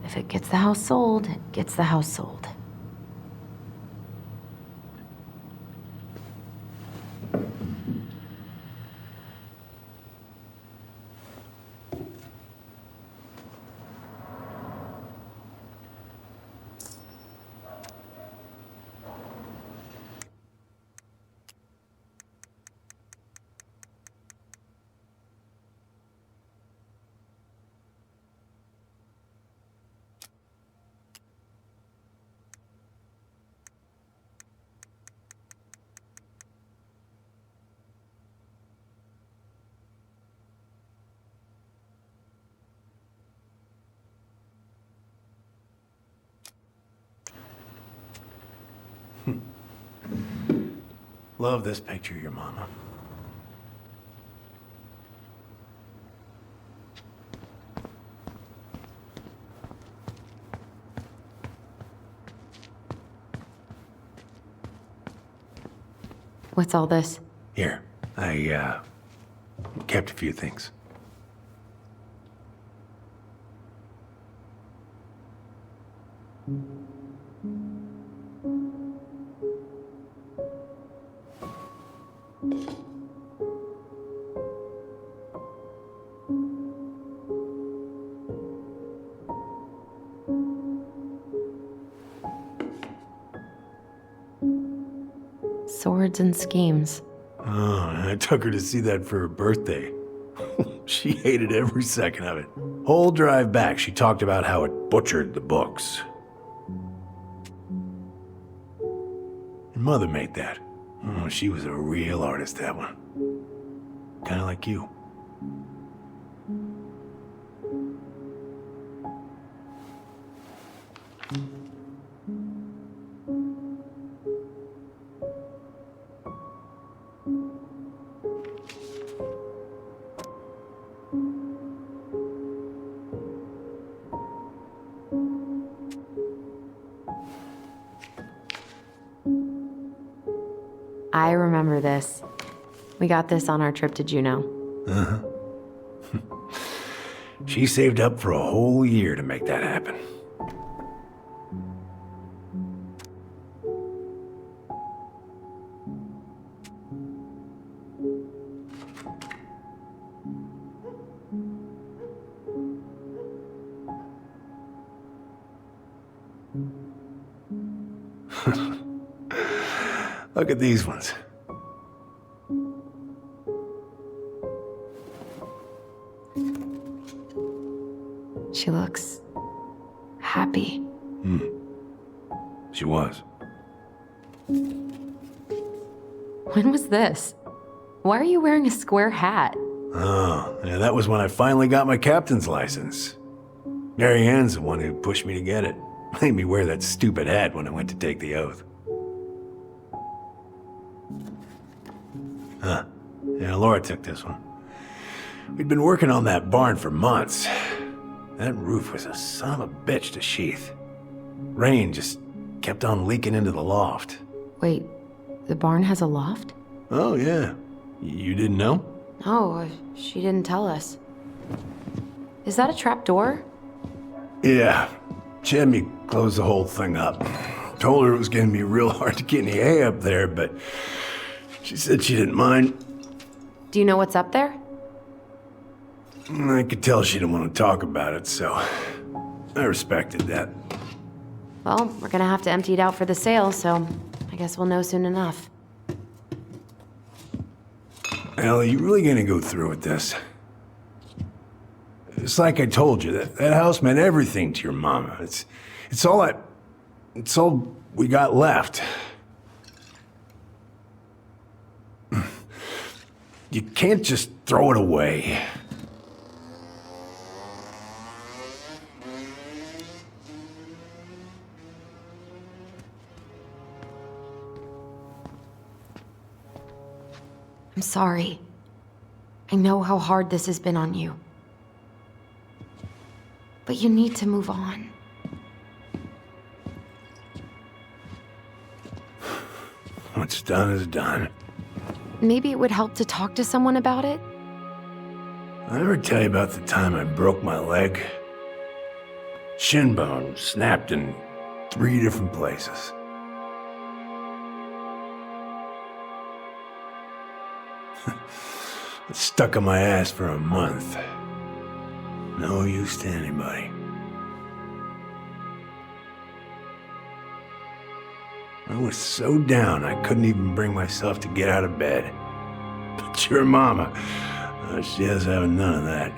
If it gets the house sold, it gets the house sold. Love this picture of your mama. What's all this? Here, I kept a few things. Swords and schemes. Oh, I took her to see that for her birthday. She hated every second of it. Whole drive back, she talked about how it butchered the books. Your mother made that. Oh, she was a real artist, that one. Kind of like you. I remember this. We got this on our trip to Juneau. Uh-huh. She saved up for a whole year to make that happen. Look at these ones. She looks happy. She was. When was this? Why are you wearing a square hat? Oh, yeah, that was when I finally got my captain's license. Mary Ann's the one who pushed me to get it. Made me wear that stupid hat when I went to take the oath. Huh. Yeah, Laura took this one. We'd been working on that barn for months. That roof was a son of a bitch to sheath. Rain just kept on leaking into the loft. Wait, the barn has a loft? Oh, yeah. You didn't know? Oh, she didn't tell us. Is that a trap door? Yeah. She had me close the whole thing up. Told her it was gonna be real hard to get any hay up there, but she said she didn't mind. Do you know what's up there? I could tell she didn't want to talk about it, so I respected that. Well, we're gonna have to empty it out for the sale, so I guess we'll know soon enough. Ellie, you really gonna go through with this? It's like I told you, that house meant everything to your mama. It's all we got left. You can't just throw it away. I'm sorry. I know how hard this has been on you. But you need to move on. What's done is done. Maybe it would help to talk to someone about it? I ever tell you about the time I broke my leg? Shin bone snapped in 3 different places. It stuck on my ass for a month. No use to anybody. I was so down I couldn't even bring myself to get out of bed. But your mama, she has having none of that.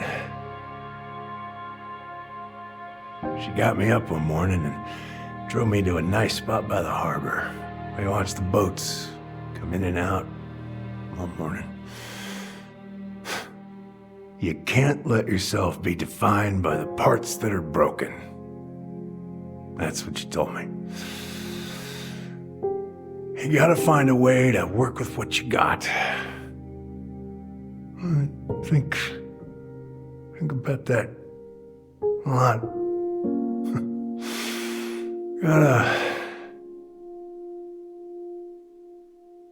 She got me up one morning and drove me to a nice spot by the harbor. We watched the boats come in and out all morning. You can't let yourself be defined by the parts that are broken. That's what you told me. You gotta find a way to work with what you got. I think about that a lot. Gotta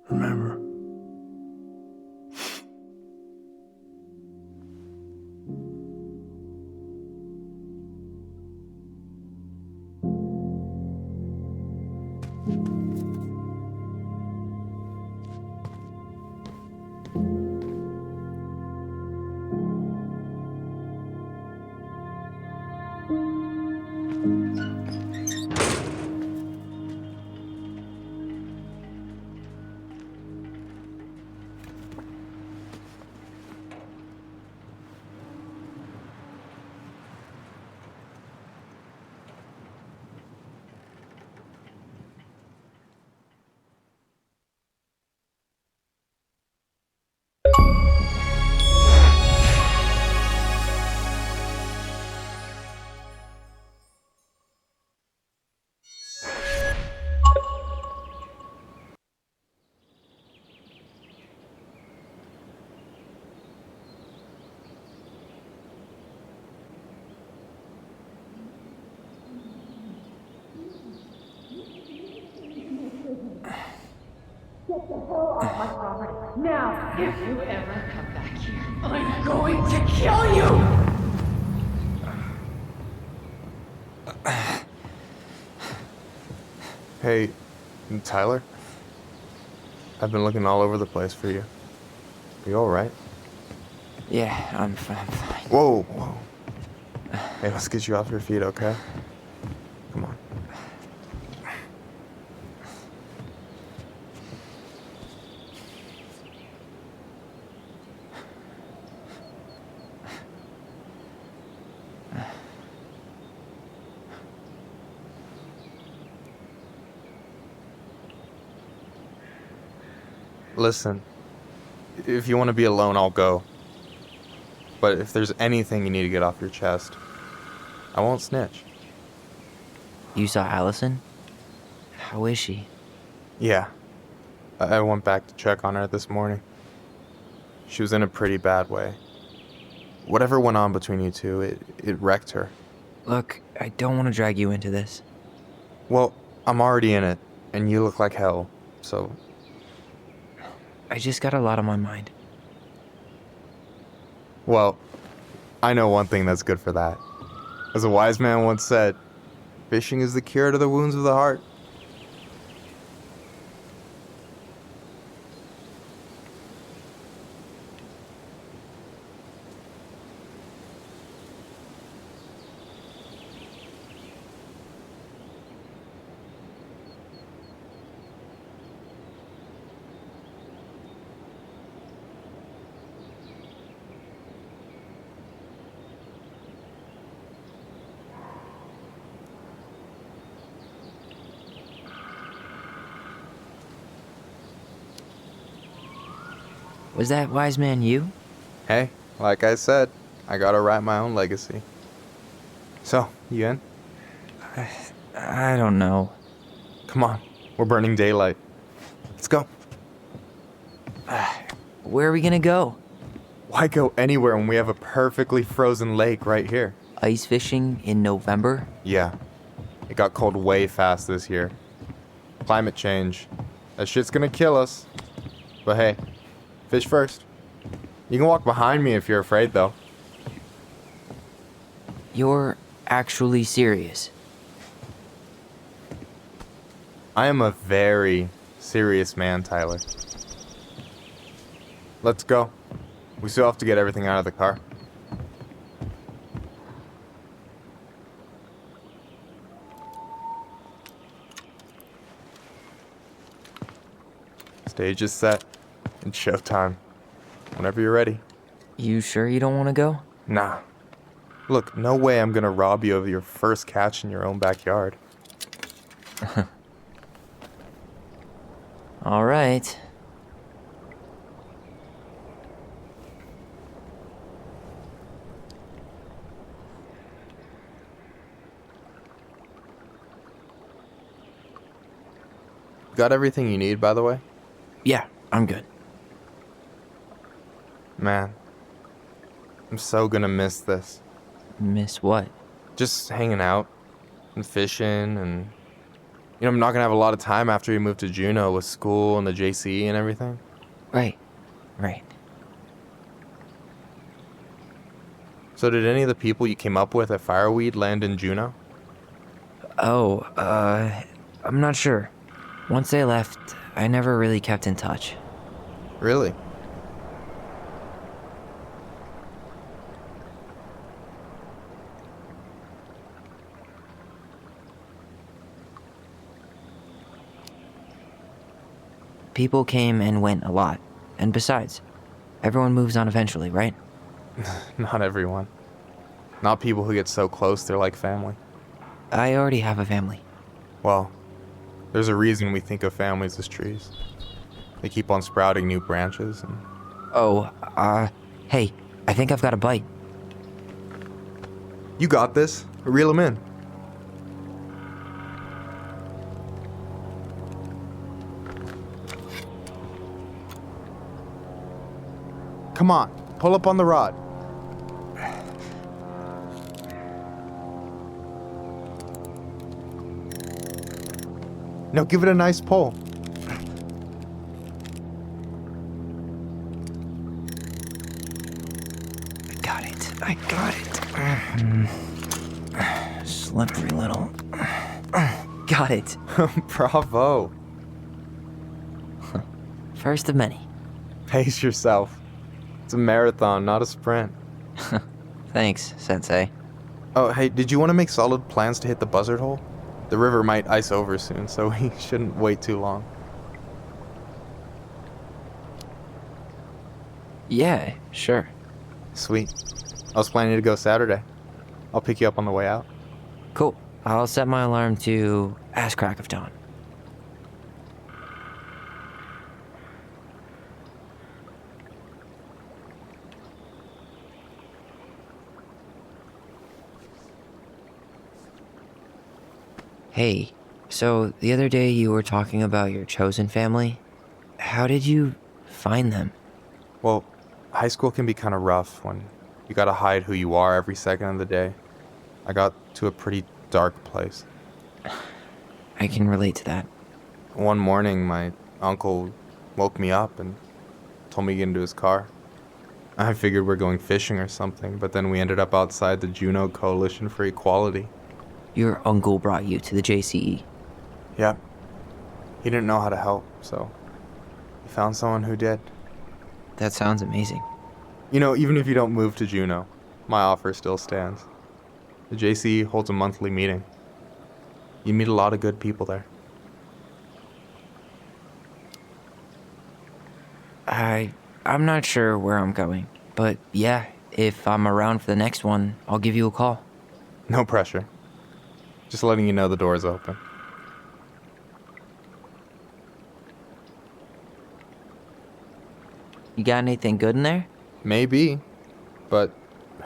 remember. Now, if you ever come back here, I'm going to kill you! Hey, Tyler? I've been looking all over the place for you. Are you alright? Yeah, I'm fine. Whoa, whoa. Hey, let's get you off your feet, okay? Come on. Listen, if you want to be alone, I'll go. But if there's anything you need to get off your chest, I won't snitch. You saw Allison? How is she? Yeah. I went back to check on her this morning. She was in a pretty bad way. Whatever went on between you two, it wrecked her. Look, I don't want to drag you into this. Well, I'm already in it, and you look like hell, so... I just got a lot on my mind. Well, I know one thing that's good for that. As a wise man once said, fishing is the cure to the wounds of the heart. Was that wise man you? Hey, like I said, I gotta write my own legacy. So, you in? I don't know. Come on, we're burning daylight. Let's go. Where are we gonna go? Why go anywhere when we have a perfectly frozen lake right here? Ice fishing in November? Yeah. It got cold way fast this year. Climate change. That shit's gonna kill us. But hey, fish first. You can walk behind me if you're afraid, though. You're actually serious? I am a very serious man, Tyler. Let's go. We still have to get everything out of the car. Stage is set. It's showtime. Whenever you're ready. You sure you don't want to go? Nah. Look, no way I'm gonna rob you of your first catch in your own backyard. All right. got everything you need, by the way? Yeah, I'm good. Man, I'm so gonna miss this. Miss what? Just hanging out and fishing and... You know, I'm not gonna have a lot of time after we move to Juneau with school and the JCE and everything. Right. So did any of the people you came up with at Fireweed land in Juneau? Oh, I'm not sure. Once they left, I never really kept in touch. Really? People came and went a lot. And besides, everyone moves on eventually, right? Not everyone. Not people who get so close they're like family. I already have a family. Well, there's a reason we think of families as trees. They keep on sprouting new branches and... Oh, hey, I think I've got a bite. You got this. Reel them in. Come on, pull up on the rod. Now give it a nice pull. I got it. Slippery little. Got it. Bravo. First of many. Pace yourself. It's a marathon, not a sprint. Thanks, Sensei. Oh, hey, did you want to make solid plans to hit the buzzard hole? The river might ice over soon, so we shouldn't wait too long. Yeah, sure. Sweet. I was planning to go Saturday. I'll pick you up on the way out. Cool. I'll set my alarm to ass crack of dawn. Hey, so the other day you were talking about your chosen family. How did you find them? Well, high school can be kind of rough when you gotta hide who you are every second of the day. I got to a pretty dark place. I can relate to that. One morning, my uncle woke me up and told me to get into his car. I figured we're going fishing or something, but then we ended up outside the Juneau Coalition for Equality. Your uncle brought you to the JCE. Yep. He didn't know how to help, so he found someone who did. That sounds amazing. You know, even if you don't move to Juneau, my offer still stands. The JCE holds a monthly meeting. You meet a lot of good people there. I'm not sure where I'm going, but yeah, if I'm around for the next one, I'll give you a call. No pressure. Just letting you know the door's open. You got anything good in there? Maybe, but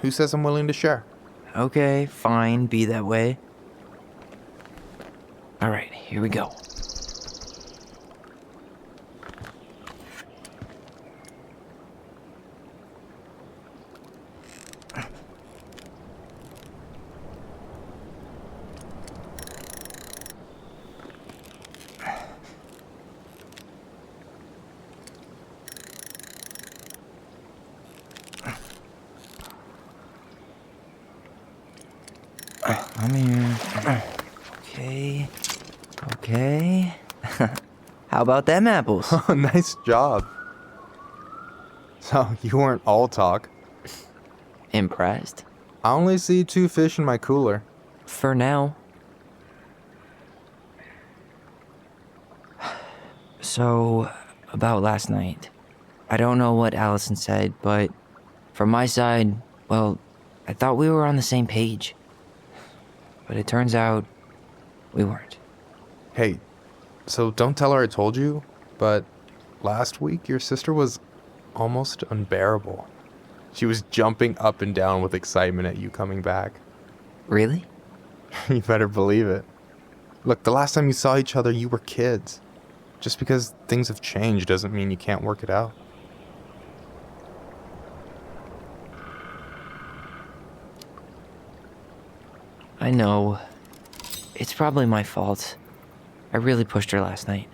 who says I'm willing to share? Okay, fine, be that way. All right, here we go. I'm here. Okay. How about them apples? Oh, nice job. So, you weren't all talk. Impressed? I only see 2 fish in my cooler. For now. So, about last night. I don't know what Allison said, but from my side, well, I thought we were on the same page. But it turns out we weren't. Hey, so don't tell her I told you, but last week your sister was almost unbearable. She was jumping up and down with excitement at you coming back. Really? You better believe it. Look, the last time you saw each other, you were kids. Just because things have changed doesn't mean you can't work it out. I know. It's probably my fault. I really pushed her last night.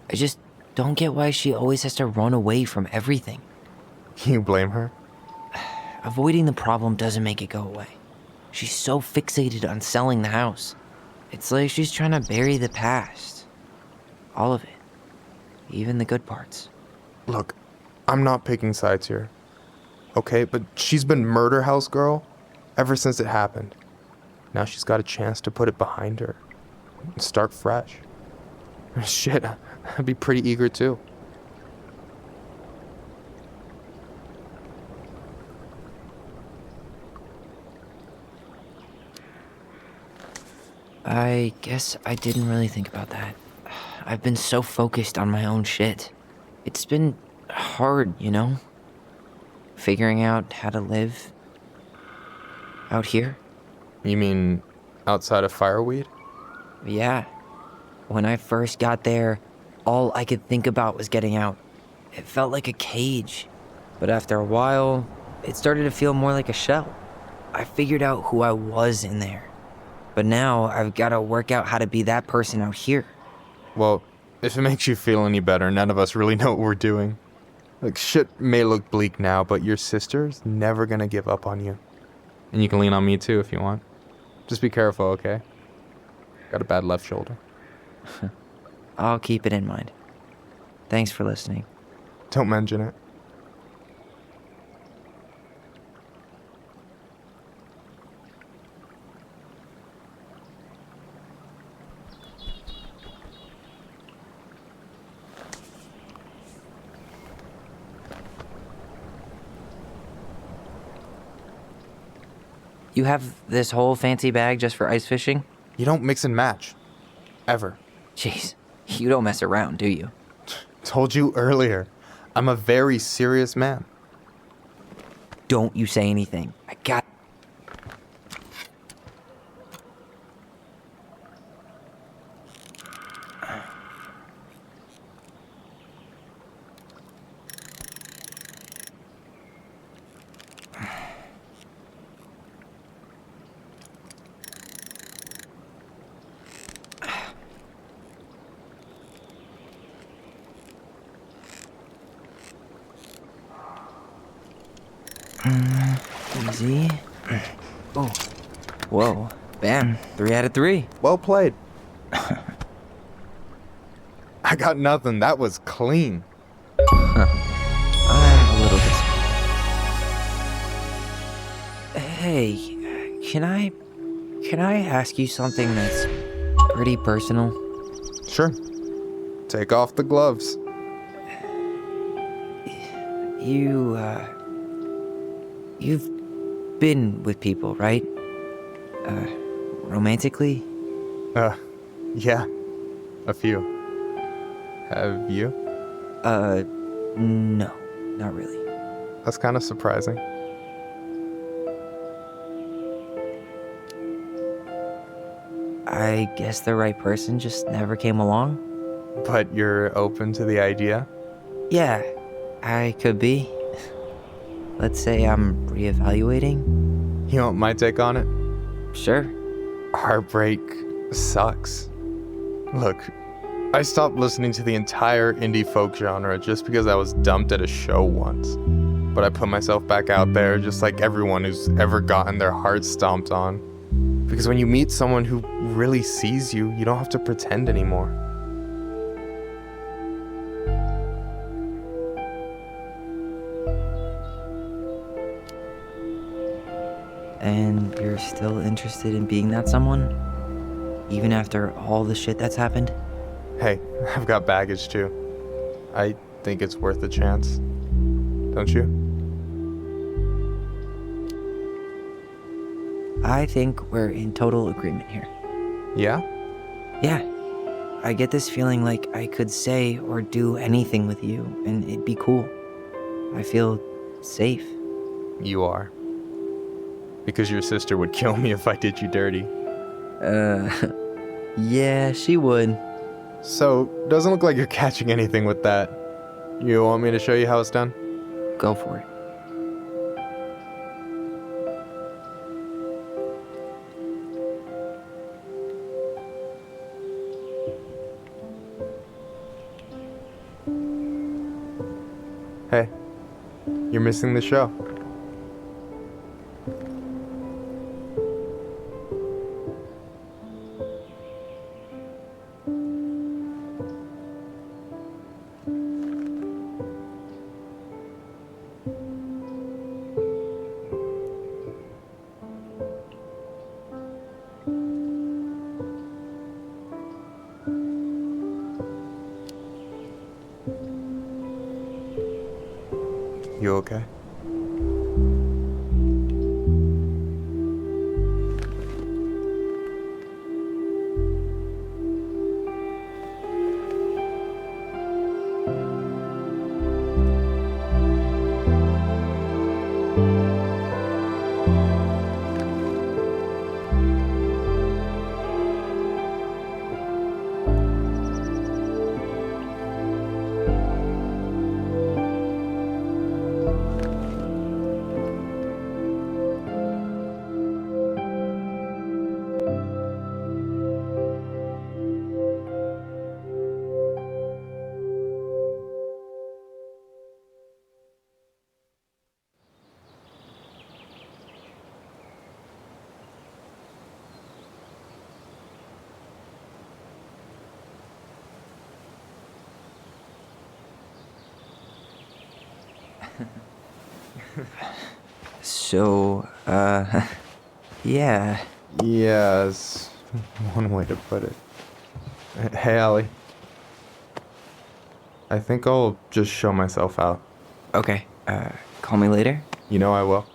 I just don't get why she always has to run away from everything. You blame her? Avoiding the problem doesn't make it go away. She's so fixated on selling the house. It's like she's trying to bury the past. All of it. Even the good parts. Look, I'm not picking sides here. Okay, but she's been murder house girl ever since it happened. Now she's got a chance to put it behind her and start fresh. Shit, I'd be pretty eager too. I guess I didn't really think about that. I've been so focused on my own shit. It's been hard, you know? Figuring out how to live out here. You mean outside of Fireweed? Yeah. When I first got there, all I could think about was getting out. It felt like a cage. But after a while, it started to feel more like a shell. I figured out who I was in there. But now I've got to work out how to be that person out here. Well, if it makes you feel any better, none of us really know what we're doing. Like, shit may look bleak now, but your sister's never gonna give up on you. And you can lean on me too if you want. Just be careful, okay? Got a bad left shoulder. I'll keep it in mind. Thanks for listening. Don't mention it. You have this whole fancy bag just for ice fishing? You don't mix and match. Ever. Jeez, you don't mess around, do you? Told you earlier. I'm a very serious man. Don't you say anything. I got... Easy. Oh. Whoa. Bam. 3 out of 3. Well played. I got nothing. That was clean. I'm a little disappointed. Hey, can I ask you something that's pretty personal? Sure. Take off the gloves. You've been with people, right? Romantically? Yeah. A few. Have you? No. Not really. That's kind of surprising. I guess the right person just never came along? But you're open to the idea? Yeah, I could be. Let's say I'm reevaluating. You want my take on it? Sure. Heartbreak sucks. Look, I stopped listening to the entire indie folk genre just because I was dumped at a show once. But I put myself back out there just like everyone who's ever gotten their heart stomped on. Because when you meet someone who really sees you, you don't have to pretend anymore. And you're still interested in being that someone? Even after all the shit that's happened? Hey, I've got baggage too. I think it's worth a chance. Don't you? I think we're in total agreement here. Yeah? Yeah. I get this feeling like I could say or do anything with you, and it'd be cool. I feel safe. You are. Because your sister would kill me if I did you dirty. Yeah, she would. So, doesn't look like you're catching anything with that. You want me to show you how it's done? Go for it. Hey, you're missing the show. You okay? So, yeah. Yeah, is one way to put it. Hey, Allie. I think I'll just show myself out. Okay, call me later? You know I will.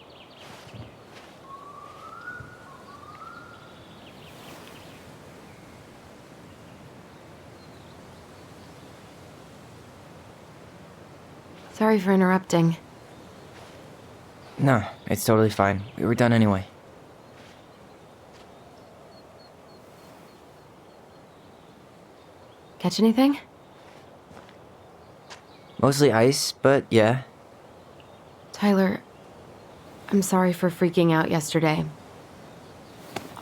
Sorry for interrupting. No, it's totally fine. We were done anyway. Catch anything? Mostly ice, but yeah. Tyler, I'm sorry for freaking out yesterday.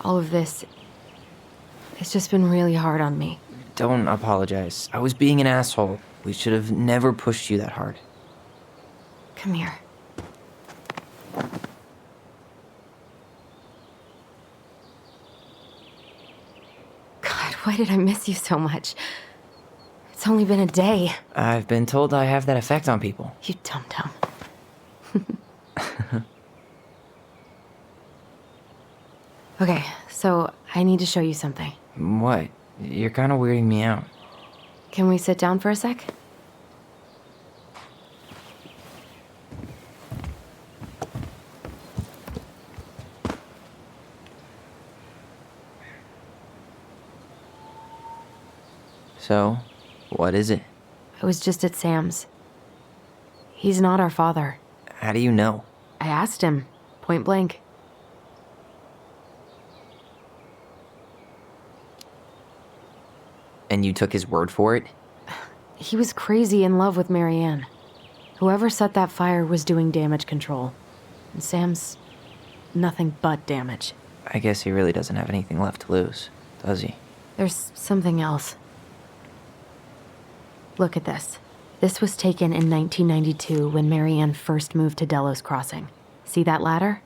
All of this, it's just been really hard on me. Don't apologize. I was being an asshole. We should have never pushed you that hard. Come here. God, why did I miss you so much? It's only been a day. I've been told I have that effect on people. You dum-dum. Okay, so I need to show you something. What? You're kind of weirding me out. Can we sit down for a sec? So, what is it? I was just at Sam's. He's not our father. How do you know? I asked him, point blank. And you took his word for it? He was crazy in love with Marianne. Whoever set that fire was doing damage control. And Sam's nothing but damage. I guess he really doesn't have anything left to lose, does he? There's something else. Look at this. This was taken in 1992 when Marianne first moved to Delos Crossing. See that ladder?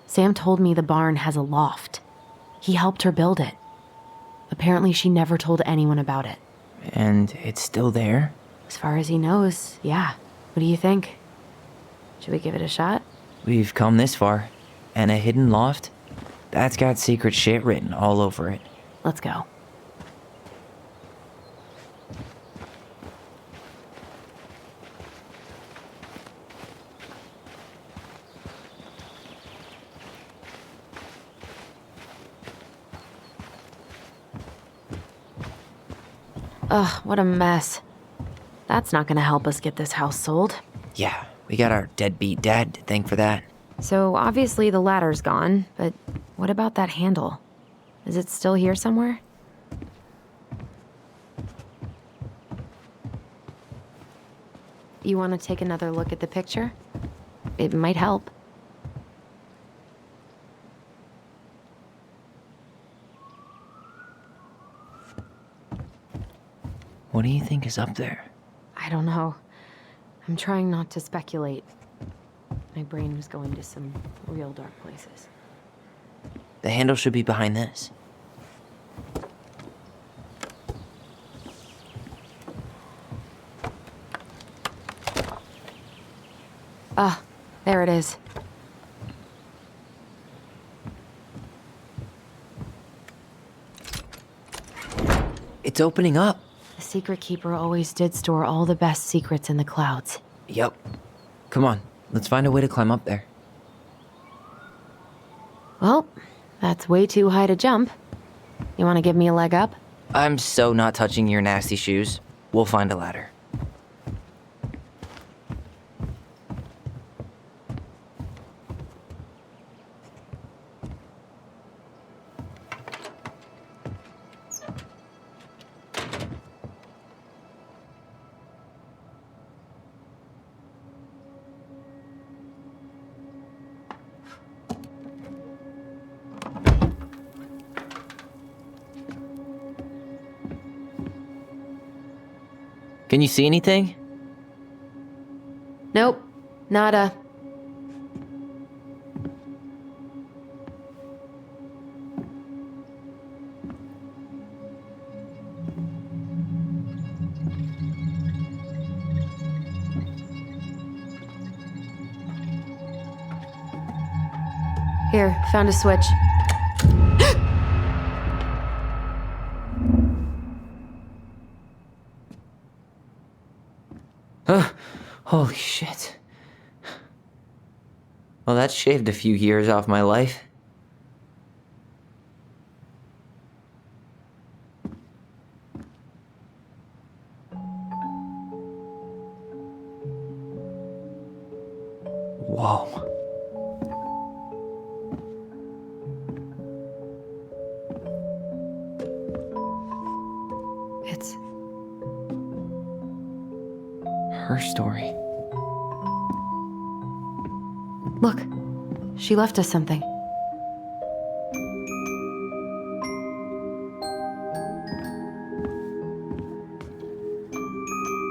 Sam told me the barn has a loft. He helped her build it. Apparently she never told anyone about it. And it's still there? As far as he knows, yeah. What do you think? Should we give it a shot? We've come this far. And a hidden loft? That's got secret shit written all over it. Let's go. Ugh, what a mess. That's not gonna help us get this house sold. Yeah, we got our deadbeat dad to thank for that. So obviously the ladder's gone, but what about that handle? Is it still here somewhere? You want to take another look at the picture? It might help. What do you think is up there? I don't know. I'm trying not to speculate. My brain was going to some real dark places. The handle should be behind this. Ah, there it is. It's opening up. The Secret Keeper always did store all the best secrets in the clouds. Yep. Come on, let's find a way to climb up there. Well, that's way too high to jump. You want to give me a leg up? I'm so not touching your nasty shoes. We'll find a ladder. Can you see anything? Nope, nada. Here, found a switch. Holy shit. Well, that shaved a few years off my life. Whoa. It's her story. Look, she left us something.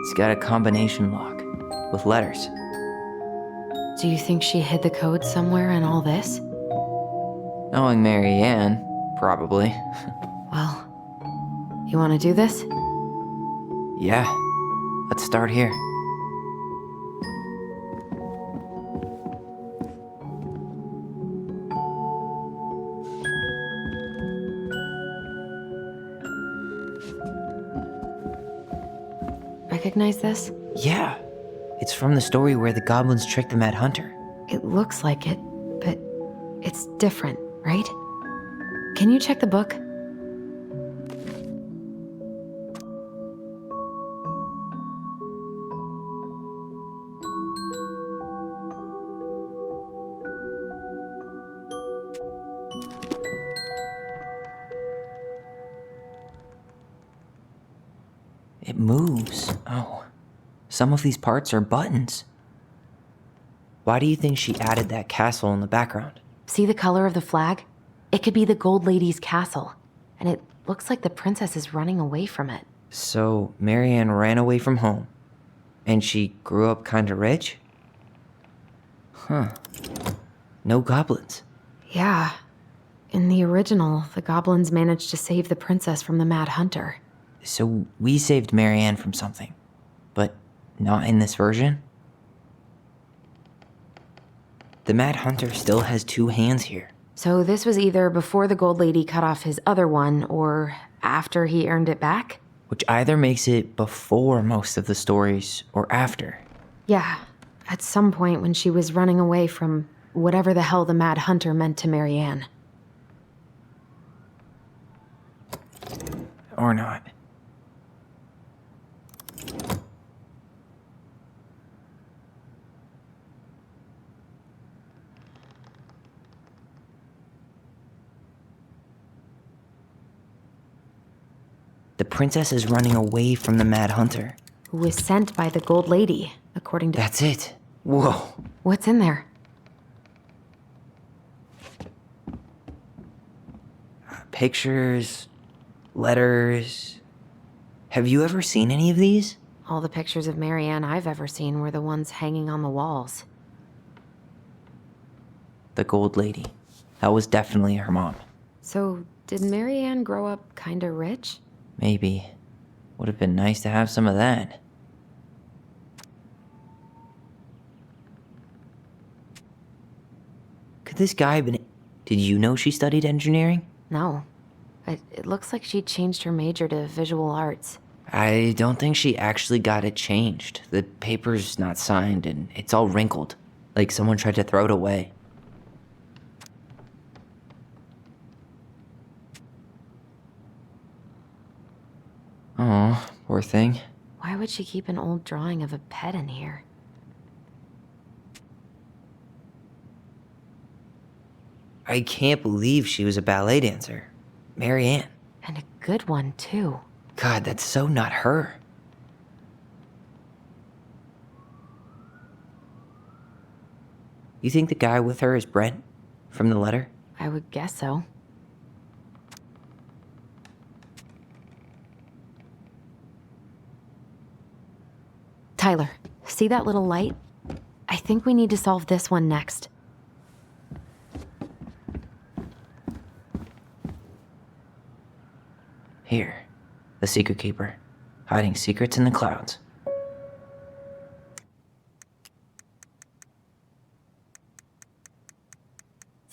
It's got a combination lock with letters. Do you think she hid the code somewhere in all this? Knowing Mary Ann, probably. Well, you want to do this? Yeah, let's start here. Recognize this? Yeah, it's from the story where the goblins tricked the Mad Hunter. It looks like it, but it's different, right? Can you check the book? It moves. Oh, some of these parts are buttons. Why do you think she added that castle in the background? See the color of the flag? It could be the Gold Lady's castle, and it looks like the princess is running away from it. So Mary Ann ran away from home, and she grew up kinda rich? Huh. No goblins. Yeah. In the original, the goblins managed to save the princess from the Mad Hunter. So we saved Mary Ann from something, but not in this version? The Mad Hunter still has two hands here. So this was either before the Gold Lady cut off his other one, or after he earned it back? Which either makes it before most of the stories, or after. Yeah, at some point when she was running away from whatever the hell the Mad Hunter meant to Mary Ann. Or not. The princess is running away from the Mad Hunter. Who was sent by the Gold Lady. according to... That's it. Whoa. What's in there? Pictures, letters. Have you ever seen any of these? All the pictures of Marianne I've ever seen were the ones hanging on the walls. The Gold Lady. That was definitely her mom. So, did Marianne grow up kinda rich? Maybe. Would have been nice to have some of that. Could this guy have been... Did you know she studied engineering? No. It looks like she changed her major to visual arts. I don't think she actually got it changed. The paper's not signed and it's all wrinkled. Like someone tried to throw it away. Oh, poor thing. Why would she keep an old drawing of a pet in here? I can't believe she was a ballet dancer. Marianne. And a good one, too. God, that's so not her. You think the guy with her is Brent? From the letter? I would guess so. Tyler, see that little light? I think we need to solve this one next. Here, the Secret Keeper, hiding secrets in the clouds.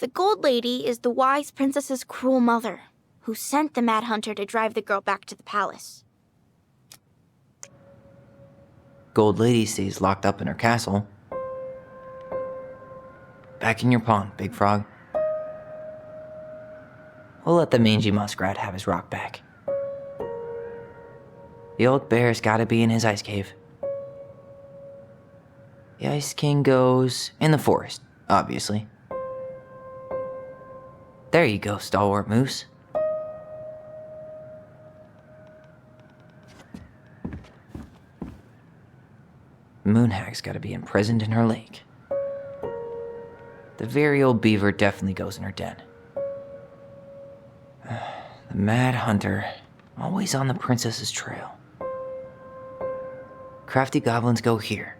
The Gold Lady is the wise princess's cruel mother, who sent the Mad Hunter to drive the girl back to the palace. Gold Lady stays locked up in her castle. Back in your pond, Big Frog. We'll let the mangy muskrat have his rock back. The old bear's gotta be in his ice cave. The Ice King goes in the forest, obviously. There you go, stalwart moose. Moonhag's gotta be imprisoned in her lake. The very old beaver definitely goes in her den. The Mad Hunter, always on the princess's trail. Crafty goblins go here.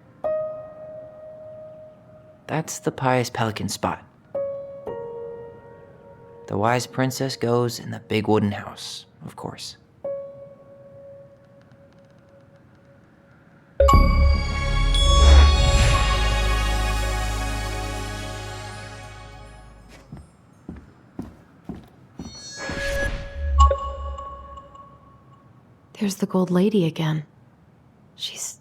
That's the pious pelican spot. The wise princess goes in the big wooden house, of course. There's the Gold Lady again. She's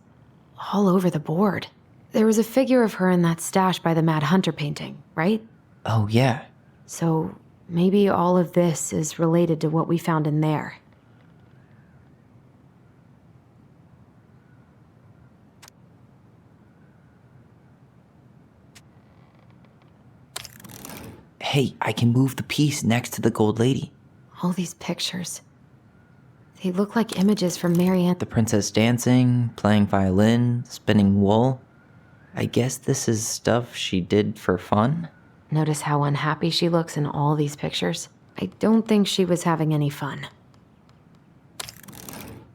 all over the board. There was a figure of her in that stash by the Mad Hunter painting, right? Oh, yeah. So maybe all of this is related to what we found in there. Hey, I can move the piece next to the Gold Lady. All these pictures. They look like images from Marianne. The princess dancing, playing violin, spinning wool. I guess this is stuff she did for fun? Notice how unhappy she looks in all these pictures? I don't think she was having any fun.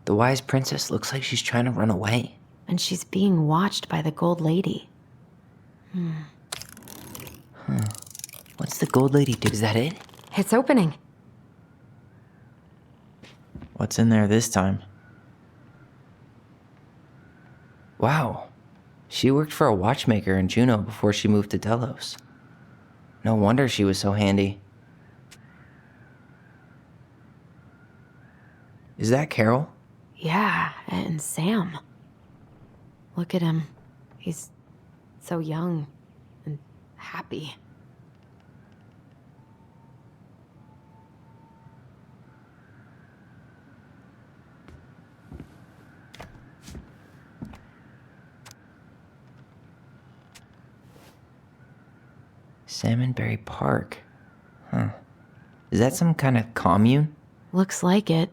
The wise princess looks like she's trying to run away. And she's being watched by the Gold Lady. What's the Gold Lady do? Is that it? It's opening. What's in there this time? Wow. She worked for a watchmaker in Juneau before she moved to Delos. No wonder she was so handy. Is that Carol? Yeah, and Sam. Look at him. He's so young and happy. Salmonberry Park. Is that some kind of commune? Looks like it.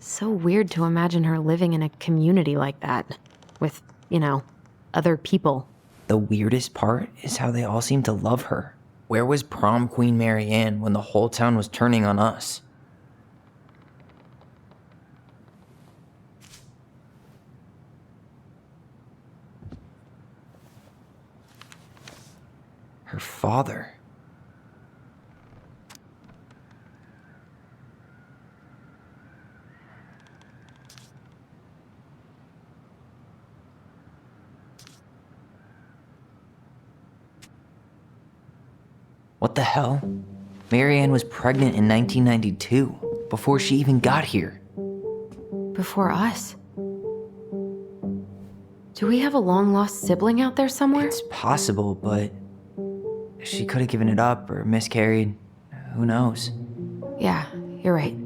So weird to imagine her living in a community like that. With, other people. The weirdest part is how they all seem to love her. Where was prom queen Mary Ann when the whole town was turning on us? Her father. What the hell? Mary Ann was pregnant in 1992, before she even got here. Before us? Do we have a long-lost sibling out there somewhere? It's possible, but she could have given it up or miscarried. Who knows? Yeah, you're right.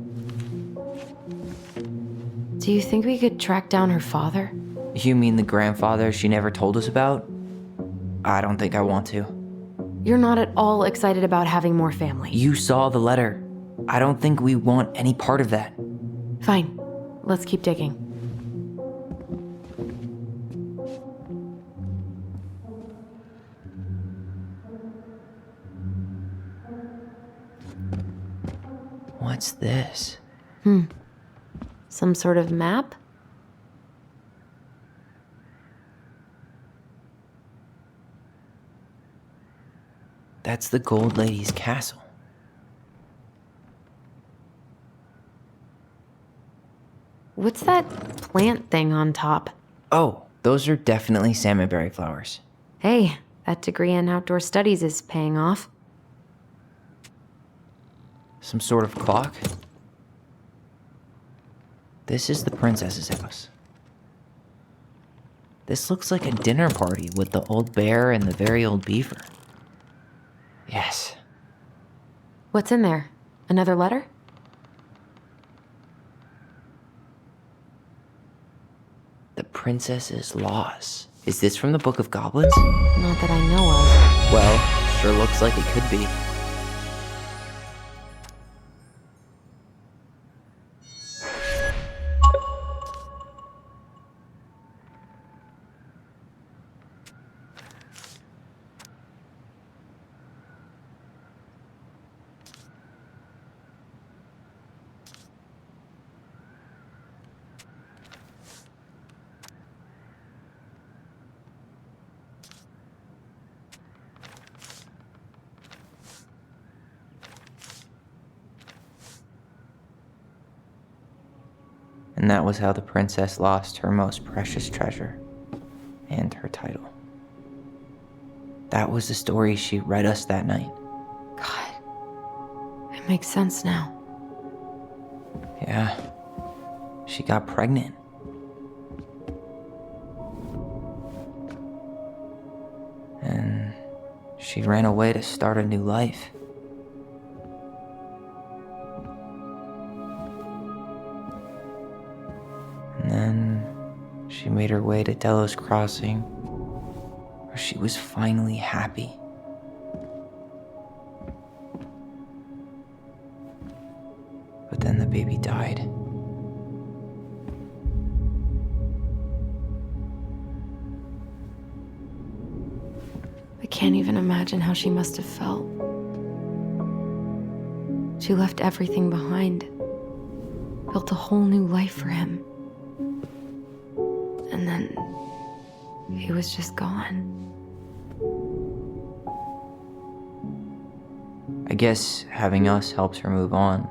Do you think we could track down her father? You mean the grandfather she never told us about? I don't think I want to. You're not at all excited about having more family. You saw the letter. I don't think we want any part of that. Fine. Let's keep digging. What's this? Some sort of map? That's the Gold Lady's castle. What's that plant thing on top? Oh, those are definitely salmonberry flowers. Hey, that degree in outdoor studies is paying off. Some sort of clock? This is the princess's house. This looks like a dinner party with the old bear and the very old beaver. Yes. What's in there? Another letter? The princess's loss. Is this from the Book of Goblins? Not that I know of. Well, sure looks like it could be. And that was how the princess lost her most precious treasure and her title. That was the story she read us that night. God, it makes sense now. Yeah, she got pregnant. And she ran away to start a new life. And then she made her way to Delos Crossing, where she was finally happy. But then the baby died. I can't even imagine how she must have felt. She left everything behind, built a whole new life for him. And then he was just gone. I guess having us helps her move on.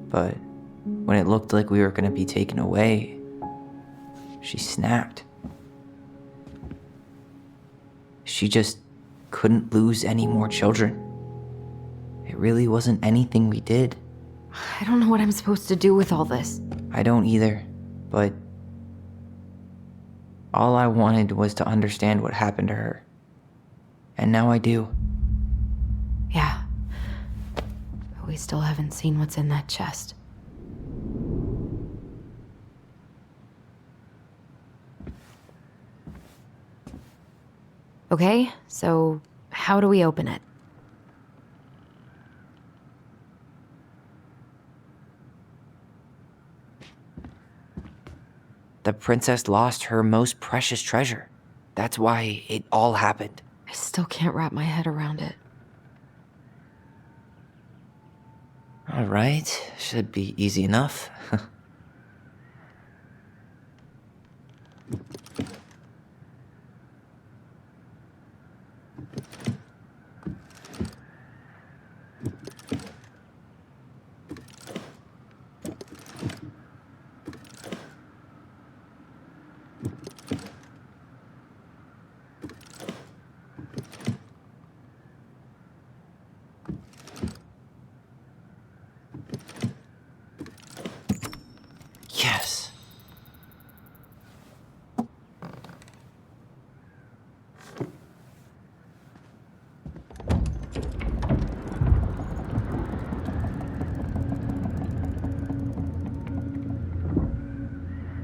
But when it looked like we were going to be taken away, she snapped. She just couldn't lose any more children. It really wasn't anything we did. I don't know what I'm supposed to do with all this. I don't either, but all I wanted was to understand what happened to her. And now I do. Yeah. But we still haven't seen what's in that chest. Okay, so how do we open it? The princess lost her most precious treasure. That's why it all happened. I still can't wrap my head around it. All right, should be easy enough. Yes.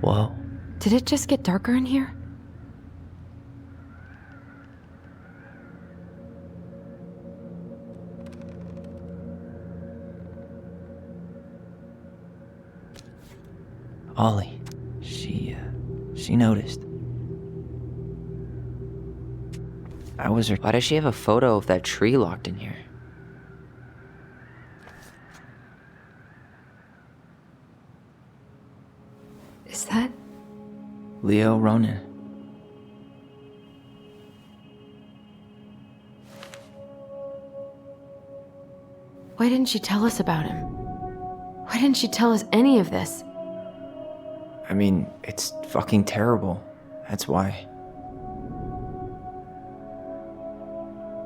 Whoa. Did it just get darker in here? Ollie. She noticed. Why does she have a photo of that tree locked in here? Is that? Leo Ronan. Why didn't she tell us about him? Why didn't she tell us any of this? I mean, it's fucking terrible. That's why.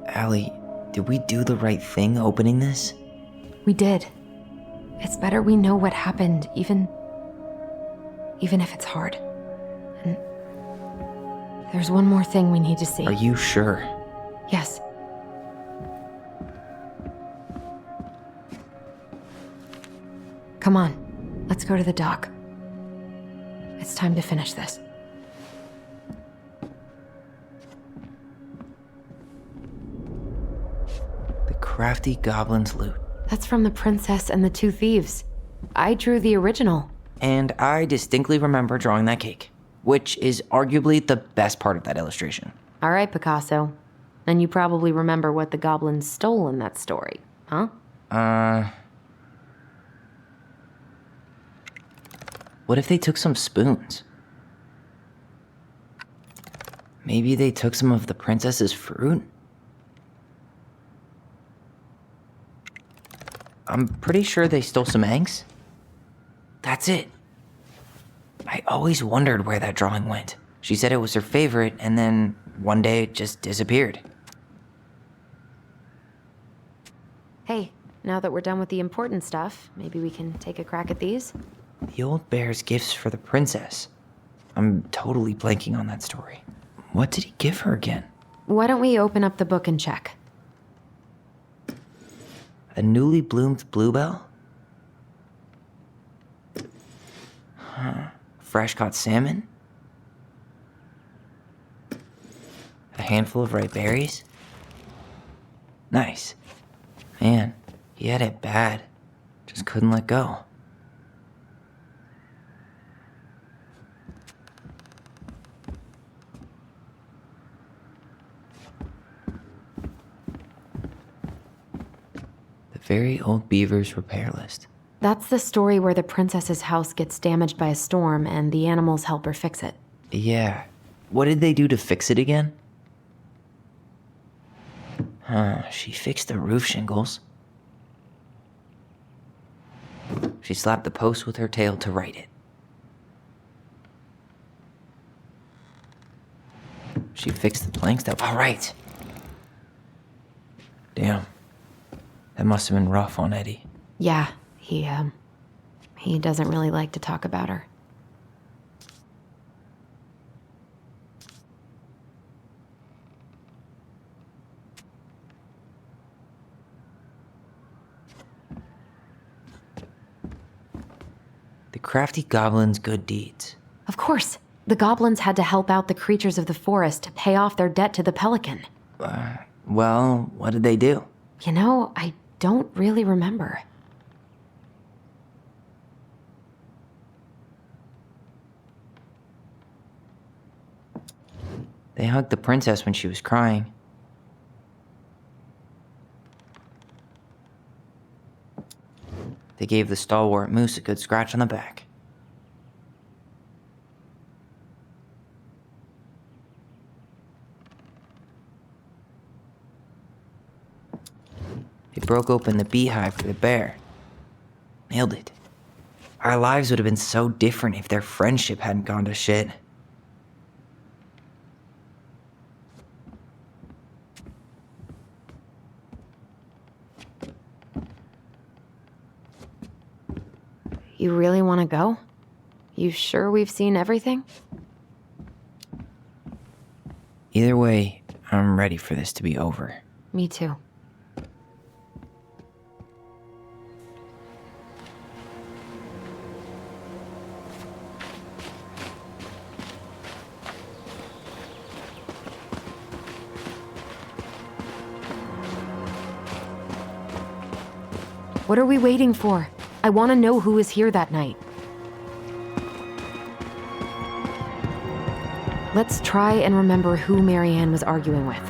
Allie, did we do the right thing opening this? We did. It's better we know what happened, even if it's hard. And there's one more thing we need to see. Are you sure? Yes. Come on, let's go to the dock. It's time to finish this. The crafty goblin's loot. That's from the princess and the two thieves. I drew the original. And I distinctly remember drawing that cake, which is arguably the best part of that illustration. All right, Picasso. Then you probably remember what the goblins stole in that story, huh? What if they took some spoons? Maybe they took some of the princess's fruit? I'm pretty sure they stole some eggs. That's it. I always wondered where that drawing went. She said it was her favorite, and then one day it just disappeared. Hey, now that we're done with the important stuff, maybe we can take a crack at these? The old bear's gifts for the princess. I'm totally blanking on that story. What did he give her again? Why don't we open up the book and check? A newly bloomed bluebell? Huh. Fresh caught salmon? A handful of ripe berries? Nice. Man, he had it bad. Just couldn't let go. The very old beaver's repair list. That's the story where the princess's house gets damaged by a storm and the animals help her fix it. Yeah. What did they do to fix it again? She fixed the roof shingles. She slapped the post with her tail to right it. She fixed the planks that... All right. Damn. That must have been rough on Eddie. Yeah, he doesn't really like to talk about her. The crafty goblin's good deeds. Of course. The goblins had to help out the creatures of the forest to pay off their debt to the pelican. Well, what did they do? You know, I don't really remember. They hugged the princess when she was crying. They gave the stalwart moose a good scratch on the back. They broke open the beehive for the bear. Nailed it. Our lives would have been so different if their friendship hadn't gone to shit. You really want to go? You sure we've seen everything? Either way, I'm ready for this to be over. Me too. What are we waiting for? I want to know who was here that night. Let's try and remember who Marianne was arguing with.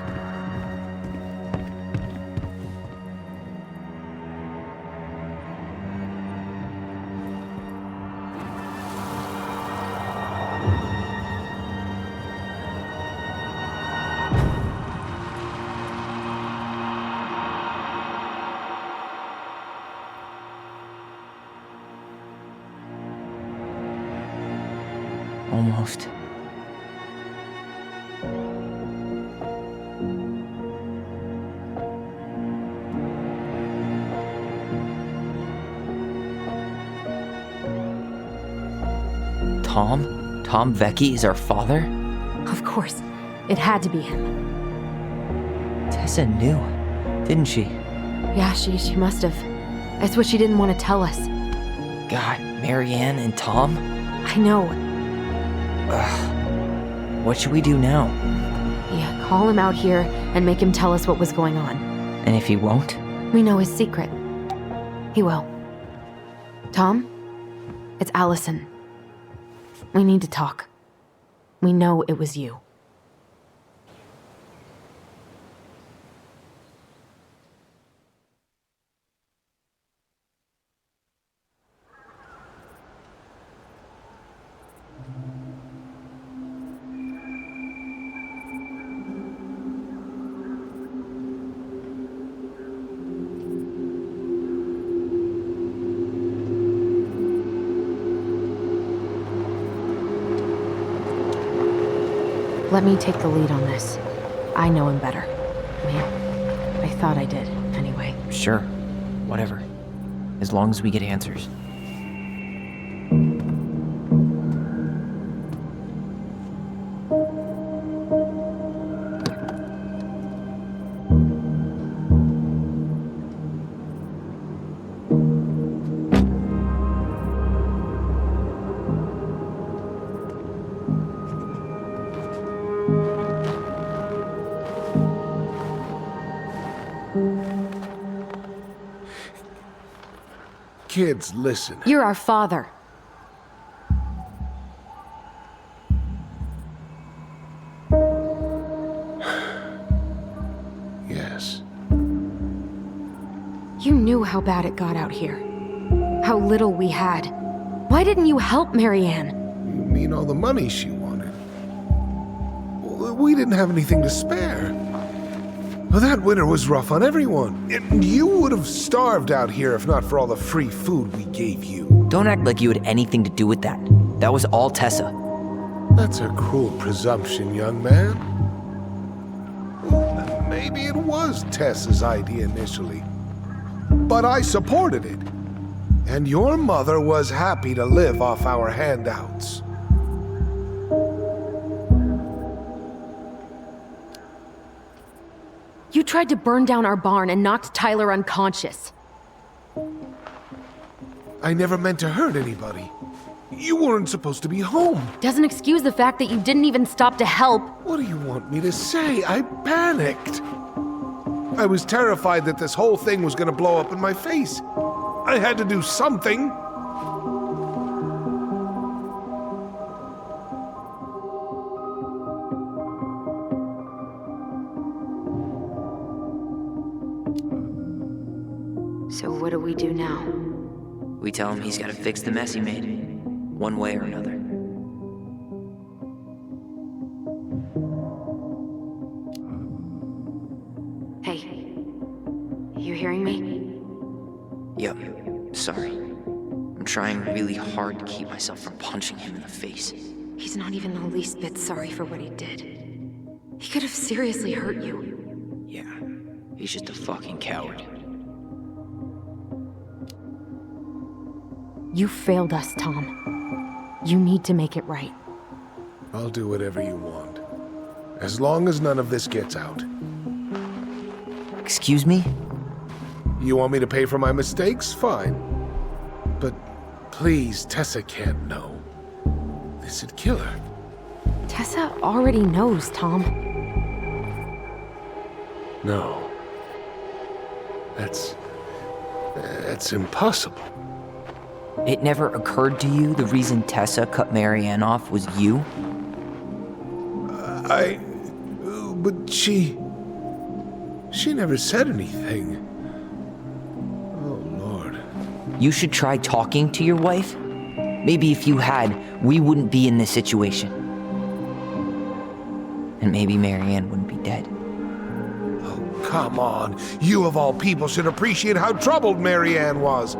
Almost. Tom? Tom Vecchi is our father? Of course. It had to be him. Tessa knew, didn't she? Yeah, she must have. That's what she didn't want to tell us. God, Marianne and Tom? I know. Ugh. What should we do now? Yeah, call him out here and make him tell us what was going on. And if he won't? We know his secret. He will. Tom? It's Allison. We need to talk. We know it was you. Let me take the lead on this. I know him better. I thought I did, anyway. Sure. Whatever. As long as we get answers. Kids, listen. You're our father. Yes. You knew how bad it got out here. How little we had. Why didn't you help Marianne? You mean all the money she wanted? Well, we didn't have anything to spare. Well, that winter was rough on everyone. You would have starved out here if not for all the free food we gave you. Don't act like you had anything to do with that. That was all Tessa. That's a cruel presumption, young man. Well, maybe it was Tessa's idea initially. But I supported it. And your mother was happy to live off our handouts. You tried to burn down our barn and knocked Tyler unconscious. I never meant to hurt anybody. You weren't supposed to be home. Doesn't excuse the fact that you didn't even stop to help. What do you want me to say? I panicked. I was terrified that this whole thing was going to blow up in my face. I had to do something. So what do we do now? We tell him he's gotta fix the mess he made, one way or another. Hey, you hearing me? Yup, sorry. I'm trying really hard to keep myself from punching him in the face. He's not even the least bit sorry for what he did. He could have seriously hurt you. Yeah, he's just a fucking coward. You failed us, Tom. You need to make it right. I'll do whatever you want. As long as none of this gets out. Excuse me? You want me to pay for my mistakes? Fine. But please, Tessa can't know. This'd kill her. Tessa already knows, Tom. No. That's impossible. It never occurred to you the reason Tessa cut Marianne off was you? But she never said anything. Oh, Lord. You should try talking to your wife. Maybe if you had, we wouldn't be in this situation. And maybe Marianne wouldn't be dead. Oh, come on. You of all people should appreciate how troubled Marianne was.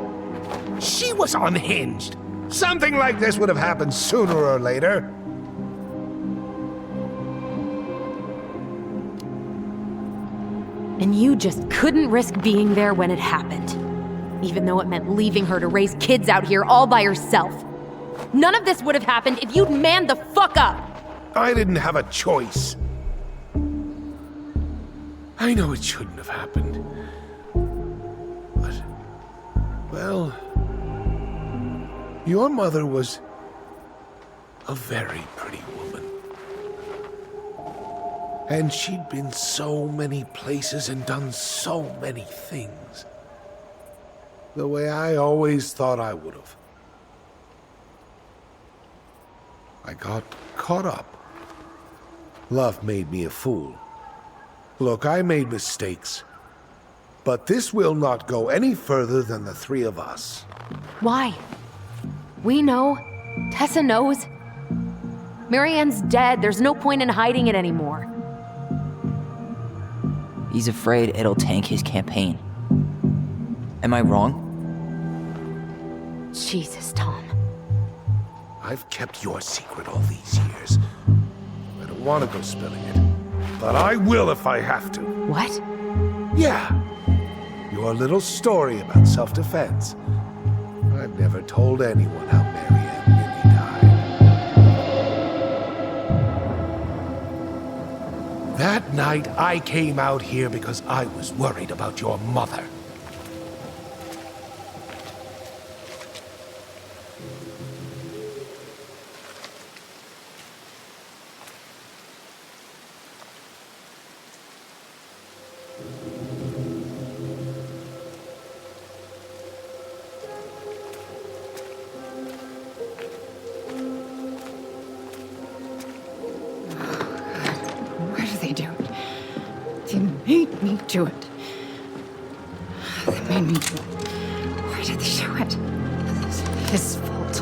She was unhinged. Something like this would have happened sooner or later. And you just couldn't risk being there when it happened. Even though it meant leaving her to raise kids out here all by herself. None of this would have happened if you'd manned the fuck up! I didn't have a choice. I know it shouldn't have happened. But, well, your mother was a very pretty woman. And she'd been so many places and done so many things. The way I always thought I would have. I got caught up. Love made me a fool. Look, I made mistakes. But this will not go any further than the three of us. Why? We know. Tessa knows. Marianne's dead. There's no point in hiding it anymore. He's afraid it'll tank his campaign. Am I wrong? Jesus, Tom. I've kept your secret all these years. I don't want to go spilling it, but I will if I have to. What? Yeah. Your little story about self-defense. I've never told anyone how Marianne really died. That night, I came out here because I was worried about your mother. They made me do it. They made me do it. Why did they do it? This is his fault.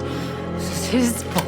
This is his fault.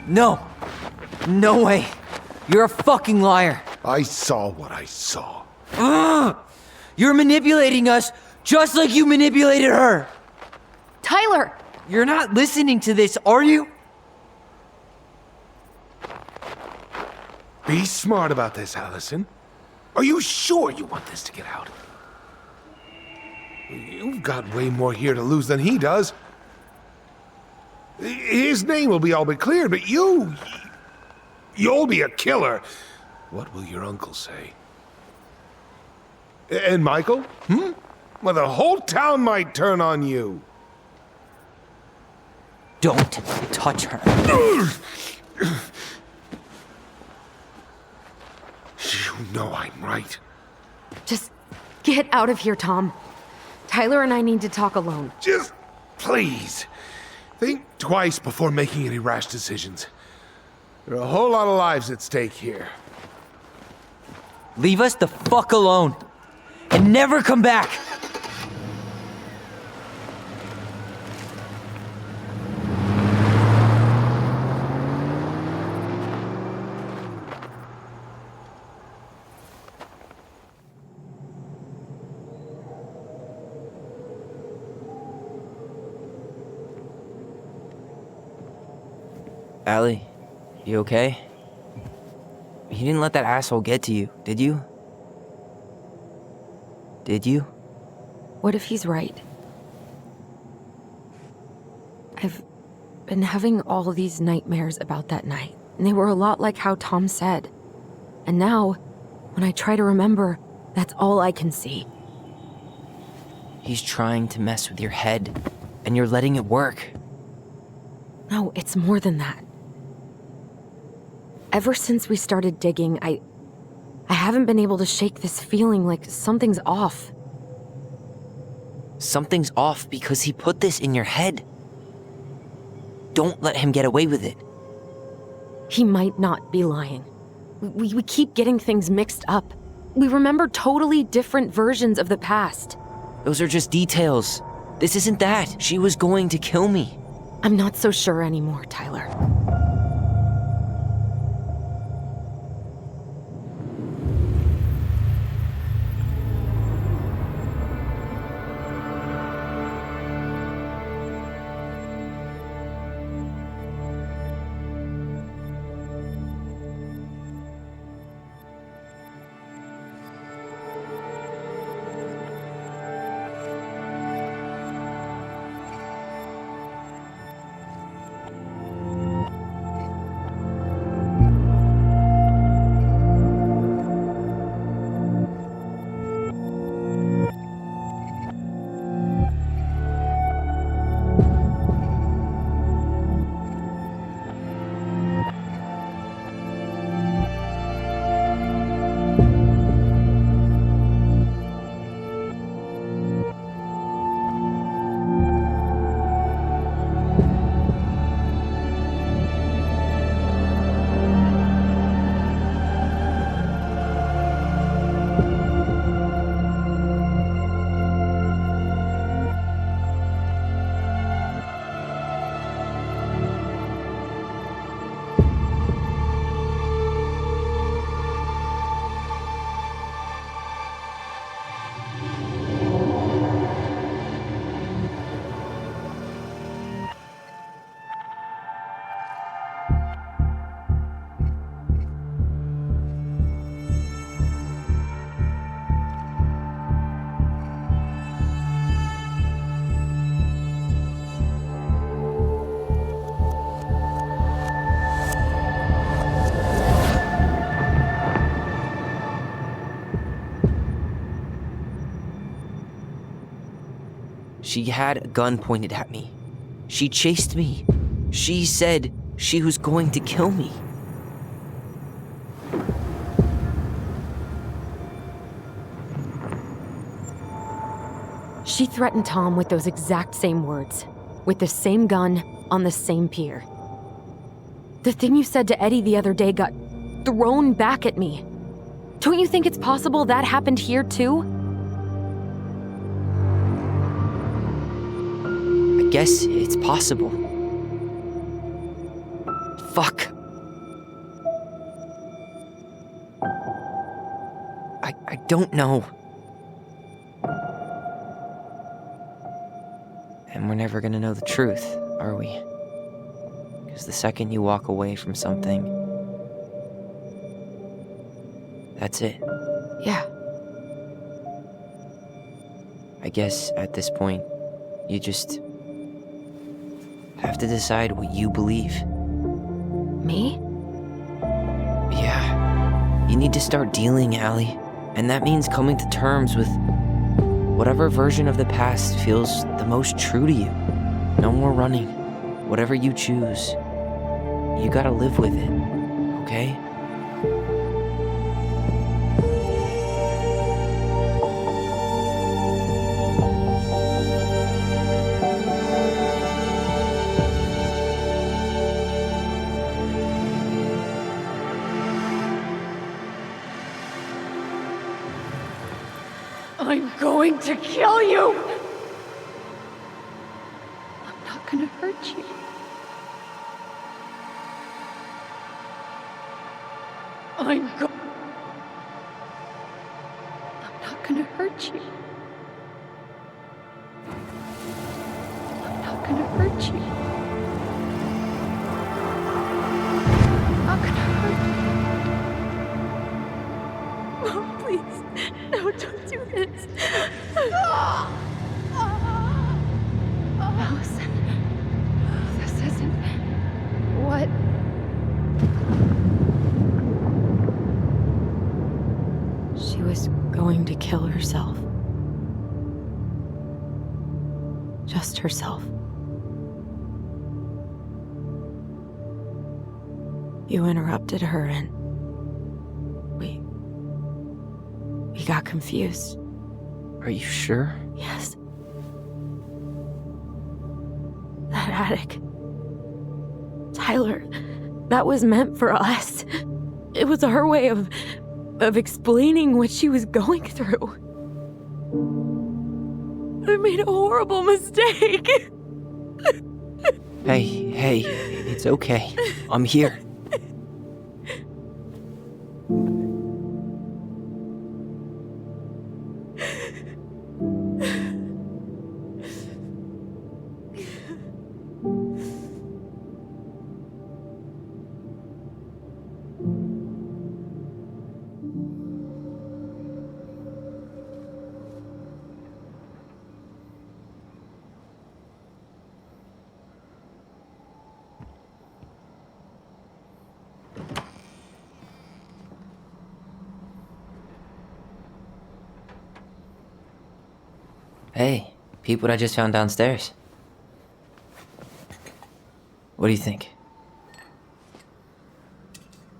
No! No way! You're a fucking liar! I saw what I saw. Ugh! You're manipulating us just like you manipulated her! Tyler! You're not listening to this, are you? Be smart about this, Allison. Are you sure you want this to get out? You've got way more here to lose than he does. His name will be all but cleared, but you'll be a killer. What will your uncle say? And Michael? Well, the whole town might turn on you. Don't touch her. You know I'm right. Just get out of here, Tom. Tyler and I need to talk alone. Just please. Think twice before making any rash decisions. There are a whole lot of lives at stake here. Leave us the fuck alone. And never come back! Allie, you okay? He didn't let that asshole get to you, did you? Did you? What if he's right? I've been having all these nightmares about that night, and they were a lot like how Tom said. And now, when I try to remember, that's all I can see. He's trying to mess with your head, and you're letting it work. No, it's more than that. Ever since we started digging, I haven't been able to shake this feeling like something's off. Something's off because he put this in your head. Don't let him get away with it. He might not be lying. We keep getting things mixed up. We remember totally different versions of the past. Those are just details. This isn't that. She was going to kill me. I'm not so sure anymore, Tyler. She had a gun pointed at me. She chased me. She said she was going to kill me. She threatened Tom with those exact same words, with the same gun, on the same pier. The thing you said to Eddie the other day got thrown back at me. Don't you think it's possible that happened here too? I guess it's possible. Fuck. I don't know. And we're never gonna know the truth, are we? Because the second you walk away from something, that's it. Yeah. I guess at this point, you just have to decide what you believe. Me? Yeah. You need to start dealing, Allie. And that means coming to terms with whatever version of the past feels the most true to you. No more running. Whatever you choose, you gotta live with it, okay? I'm going to kill you! I'm not gonna hurt you. I'm not gonna hurt you. I'm not gonna hurt you. I'm not gonna hurt you. Mom, please. No, don't do this. Allison, this isn't what... She was going to kill herself. Just herself. You interrupted her and we got confused. Are you sure? Yes. That attic. Tyler, that was meant for us. It was her way of explaining what she was going through. I made a horrible mistake. Hey, it's okay. I'm here. Hey, peep what I just found downstairs. What do you think?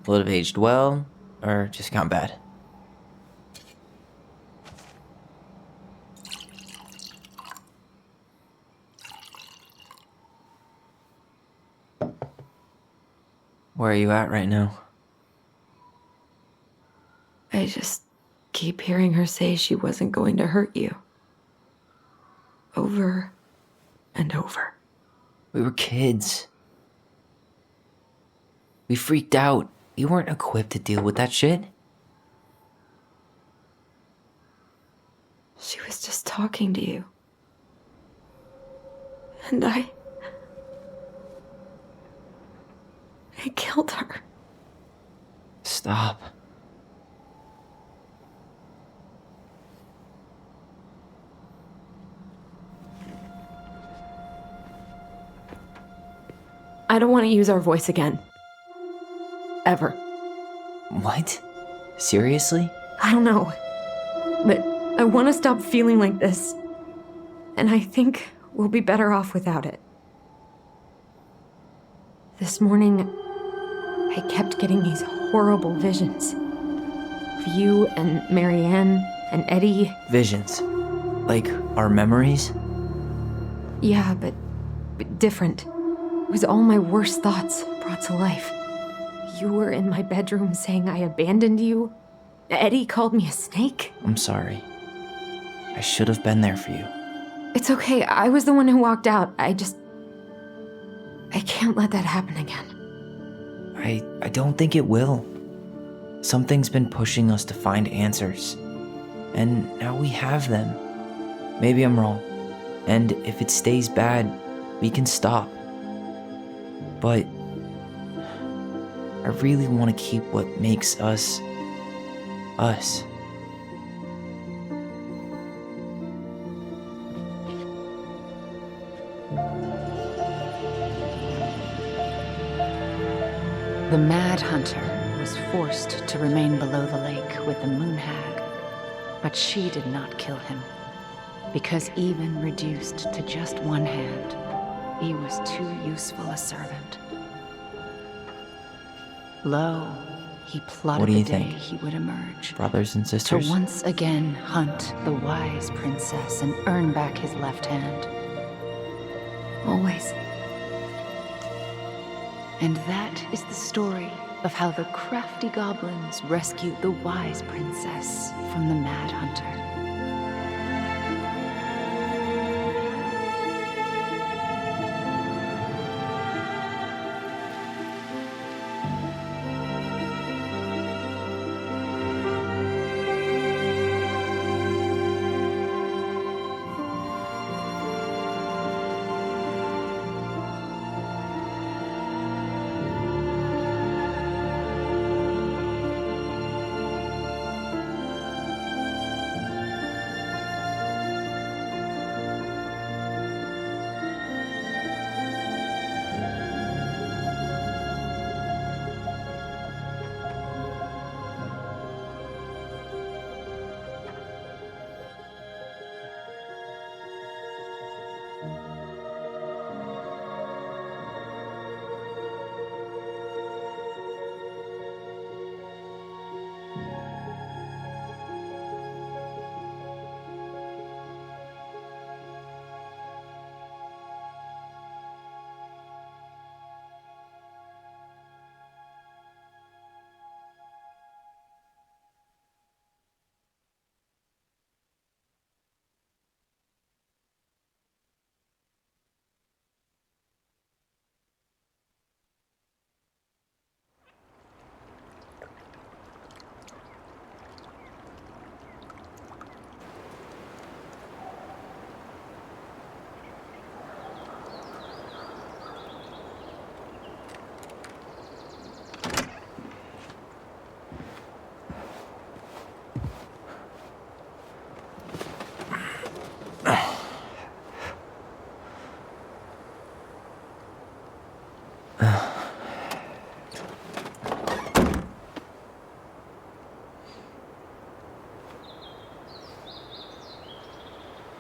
Will it have aged well, or just gone bad? Where are you at right now? I just keep hearing her say she wasn't going to hurt you. Over and over. We were kids. We freaked out. We weren't equipped to deal with that shit. She was just talking to you. And I killed her. Stop. I don't want to use our voice again. Ever. What? Seriously? I don't know. But I want to stop feeling like this. And I think we'll be better off without it. This morning, I kept getting these horrible visions. Of you and Marianne and Eddie. Visions. Like our memories? Yeah, but different. It was all my worst thoughts brought to life. You were in my bedroom saying I abandoned you. Eddie called me a snake. I'm sorry. I should have been there for you. It's okay, I was the one who walked out. I can't let that happen again. I don't think it will. Something's been pushing us to find answers. And now we have them. Maybe I'm wrong. And if it stays bad, we can stop. But I really want to keep what makes us, us. The Mad Hunter was forced to remain below the lake with the Moon Hag, but she did not kill him, because even reduced to just one hand, he was too useful a servant. Lo, he plotted the day he would emerge. Brothers and sisters? To once again hunt the wise princess and earn back his left hand. Always. And that is the story of how the crafty goblins rescued the wise princess from the Mad Hunter.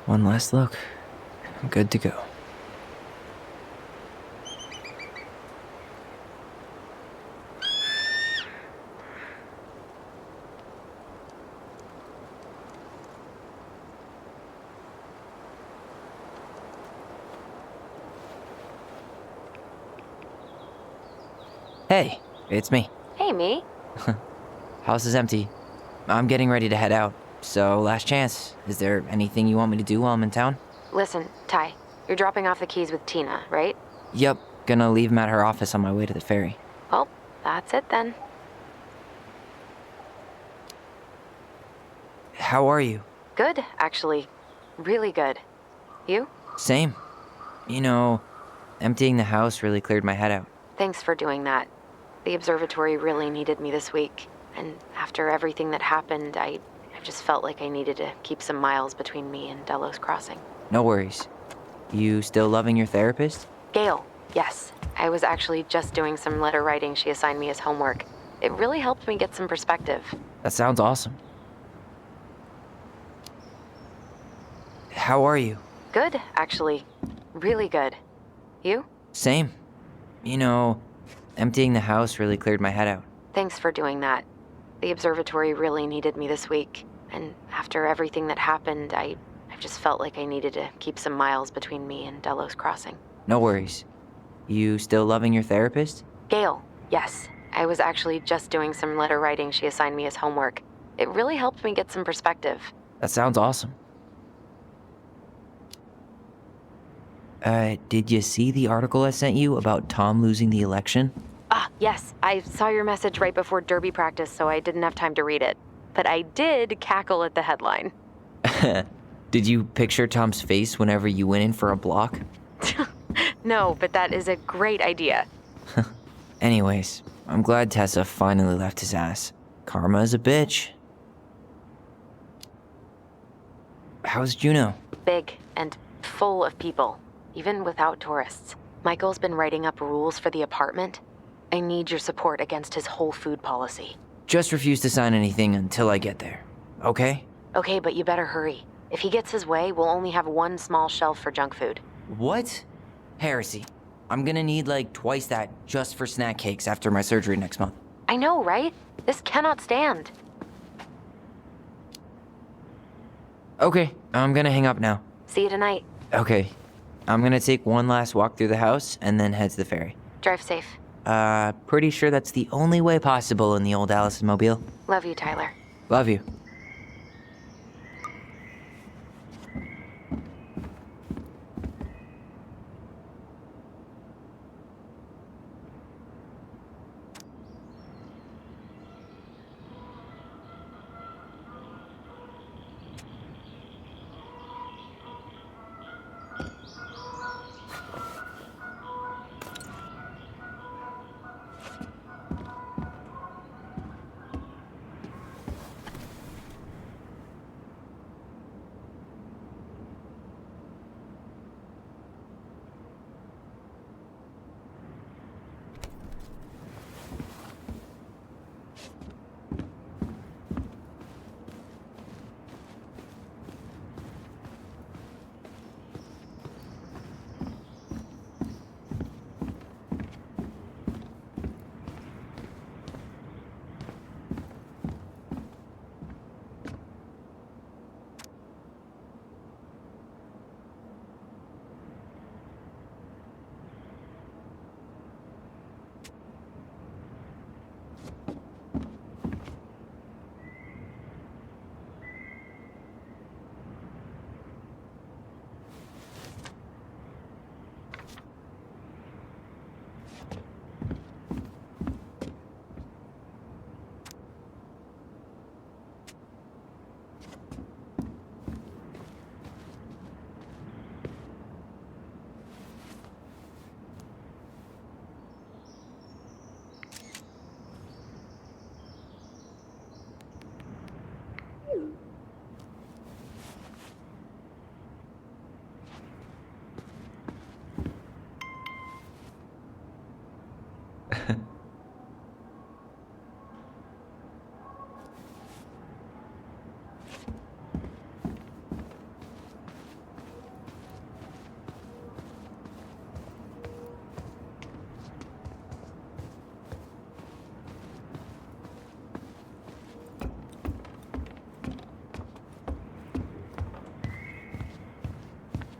One last look. I'm good to go. Hey, it's me. Hey, me. House is empty. I'm getting ready to head out. So, last chance. Is there anything you want me to do while I'm in town? Listen, Ty, you're dropping off the keys with Tina, right? Yep, gonna leave them at her office on my way to the ferry. Well, that's it then. How are you? Good, actually. Really good. You? Same. You know, emptying the house really cleared my head out. Thanks for doing that. The observatory really needed me this week, and after everything that happened, I just felt like I needed to keep some miles between me and Delos Crossing. No worries. You still loving your therapist? Gail, yes. I was actually just doing some letter writing she assigned me as homework. It really helped me get some perspective. That sounds awesome. How are you? Good, actually. Really good. You? Same. You know, Emptying the house really cleared my head out. Thanks for doing that. The observatory really needed me this week, and after everything that happened, I just felt like I needed to keep some miles between me and Delos Crossing. No worries. You still loving your therapist? Gail, yes. I was actually just doing some letter writing she assigned me as homework. It really helped me get some perspective. That sounds awesome. Did you see the article I sent you about Tom losing the election? Ah, yes. I saw your message right before derby practice, so I didn't have time to read it. But I did cackle at the headline. Did you picture Tom's face whenever you went in for a block? No, but that is a great idea. Anyways, I'm glad Tessa finally left his ass. Karma is a bitch. How's Juneau? Big and full of people, even without tourists. Michael's been writing up rules for the apartment. I need your support against his whole food policy. Just refuse to sign anything until I get there, okay? Okay, but you better hurry. If he gets his way, we'll only have one small shelf for junk food. What? Heresy. I'm gonna need like twice that just for snack cakes after my surgery next month. I know, right? This cannot stand. Okay, I'm gonna hang up now. See you tonight. Okay, I'm gonna take one last walk through the house and then head to the ferry. Drive safe. Pretty sure that's the only way possible in the old Allison mobile. Love you, Tyler. Love you.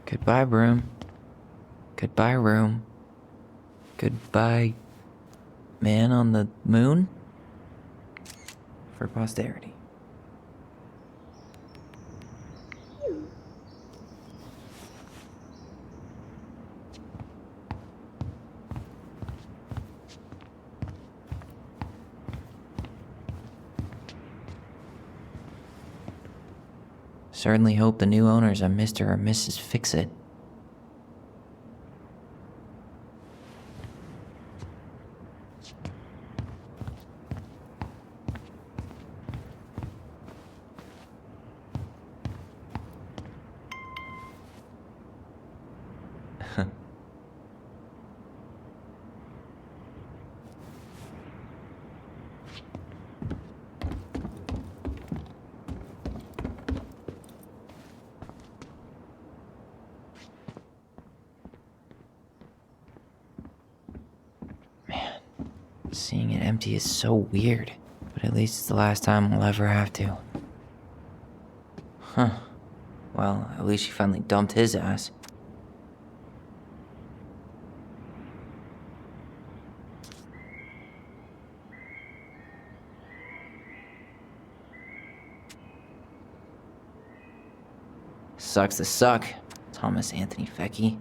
Goodbye, broom. Goodbye, room. Goodbye, man on the moon. For posterity. Certainly hope the new owners are Mr. or Mrs. Fix-It. Seeing it empty is so weird, but at least it's the last time I'll ever have to. Huh. Well, at least she finally dumped his ass. Sucks to suck, Thomas Anthony Fecky.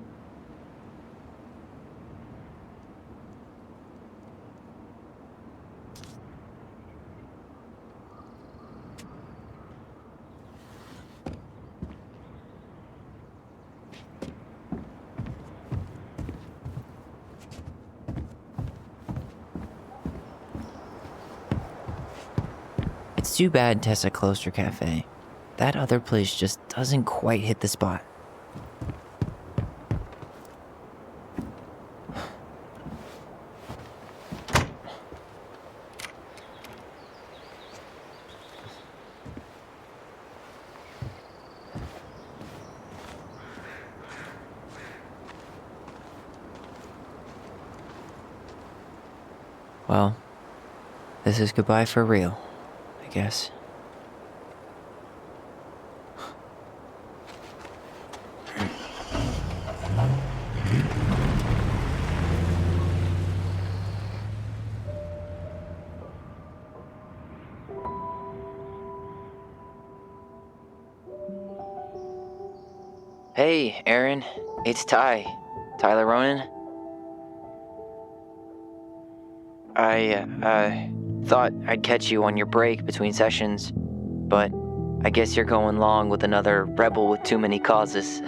It's too bad Tessa closed her cafe. That other place just doesn't quite hit the spot. Well, this is goodbye for real, I guess. Hey, Aaron. It's Ty. Tyler Ronan. I thought I'd catch you on your break between sessions, but I guess you're going long with another rebel with too many causes.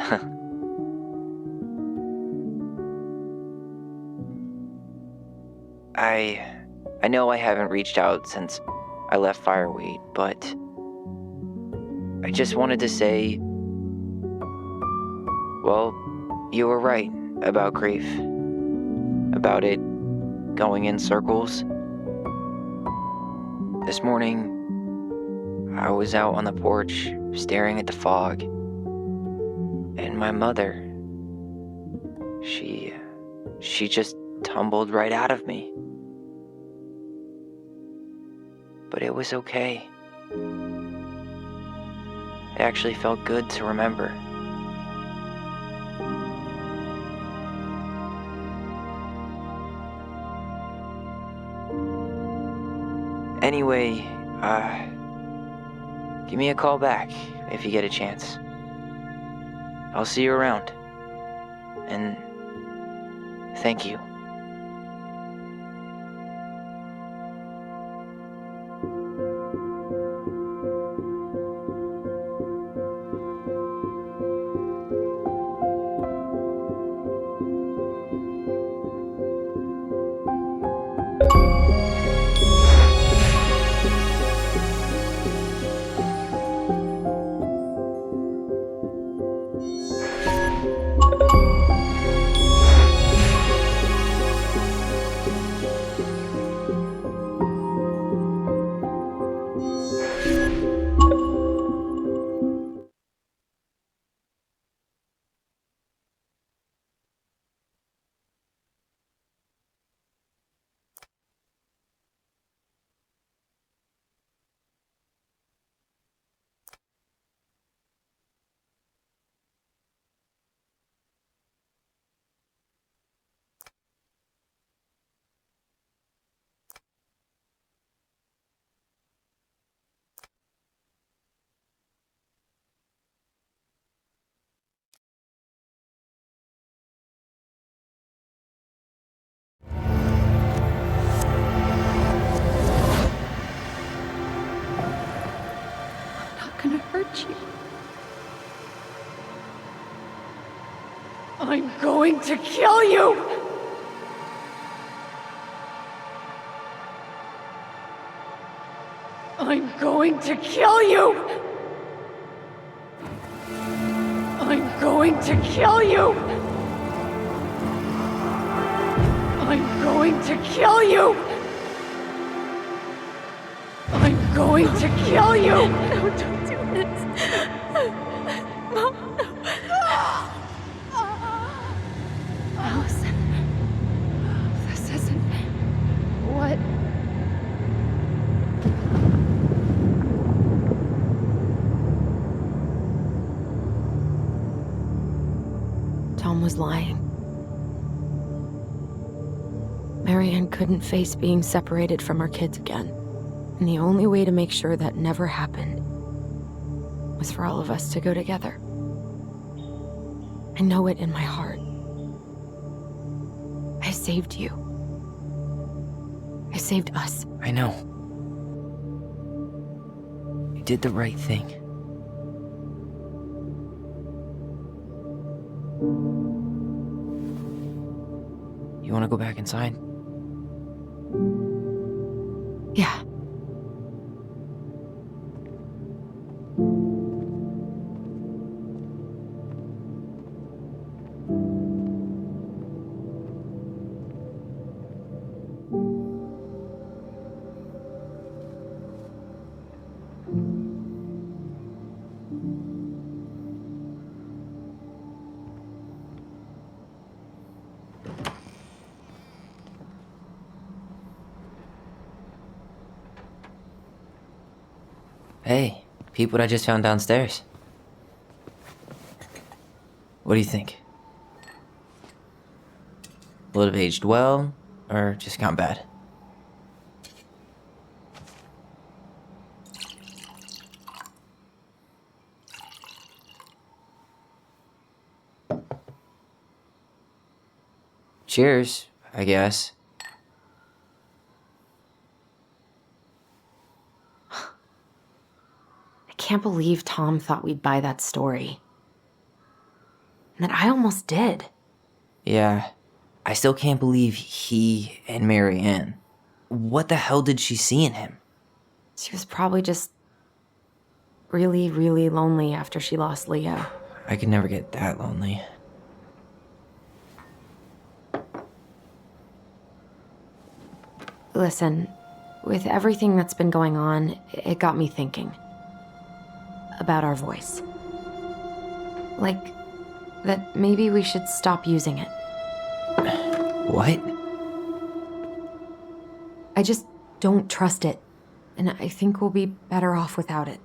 I know I haven't reached out since I left Fireweight, but I just wanted to say, well, you were right about grief. About it going in circles. This morning, I was out on the porch staring at the fog, and my mother, she just tumbled right out of me. But it was okay. It actually felt good to remember. Anyway, give me a call back if you get a chance. I'll see you around. And thank you. I'm going to kill you! I'm going to kill you! I'm going to kill you! I'm going to kill you! I'm going to kill you! No, don't do this. Mom, no. Allison, this isn't what lying. Marianne couldn't face being separated from her kids again. And the only way to make sure that never happened was for all of us to go together. I know it in my heart. I saved you. I saved us. I know. You did the right thing. You want to go back inside? Yeah. Hey, peep what I just found downstairs. What do you think? Will it have aged well, or just gone bad? Cheers, I guess. I can't believe Tom thought we'd buy that story. And that I almost did. Yeah, I still can't believe he and Marianne. What the hell did she see in him? She was probably just really, really lonely after she lost Leo. I could never get that lonely. Listen, with everything that's been going on, it got me thinking about our voice. Like, that maybe we should stop using it. What? I just don't trust it, and I think we'll be better off without it.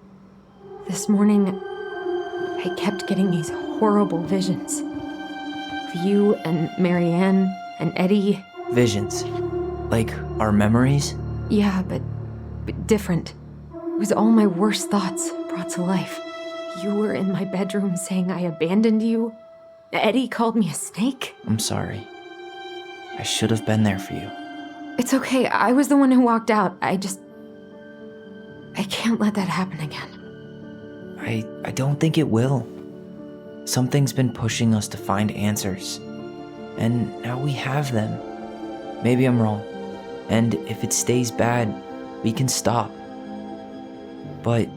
This morning, I kept getting these horrible visions of you and Marianne and Eddie. Visions? Like our memories? Yeah, but different. It was all my worst thoughts brought to life. You were in my bedroom saying I abandoned you. Eddie called me a snake. I'm sorry. I should have been there for you. It's okay, I was the one who walked out. I can't let that happen again. I don't think it will. Something's been pushing us to find answers. And now we have them. Maybe I'm wrong. And if it stays bad, we can stop. But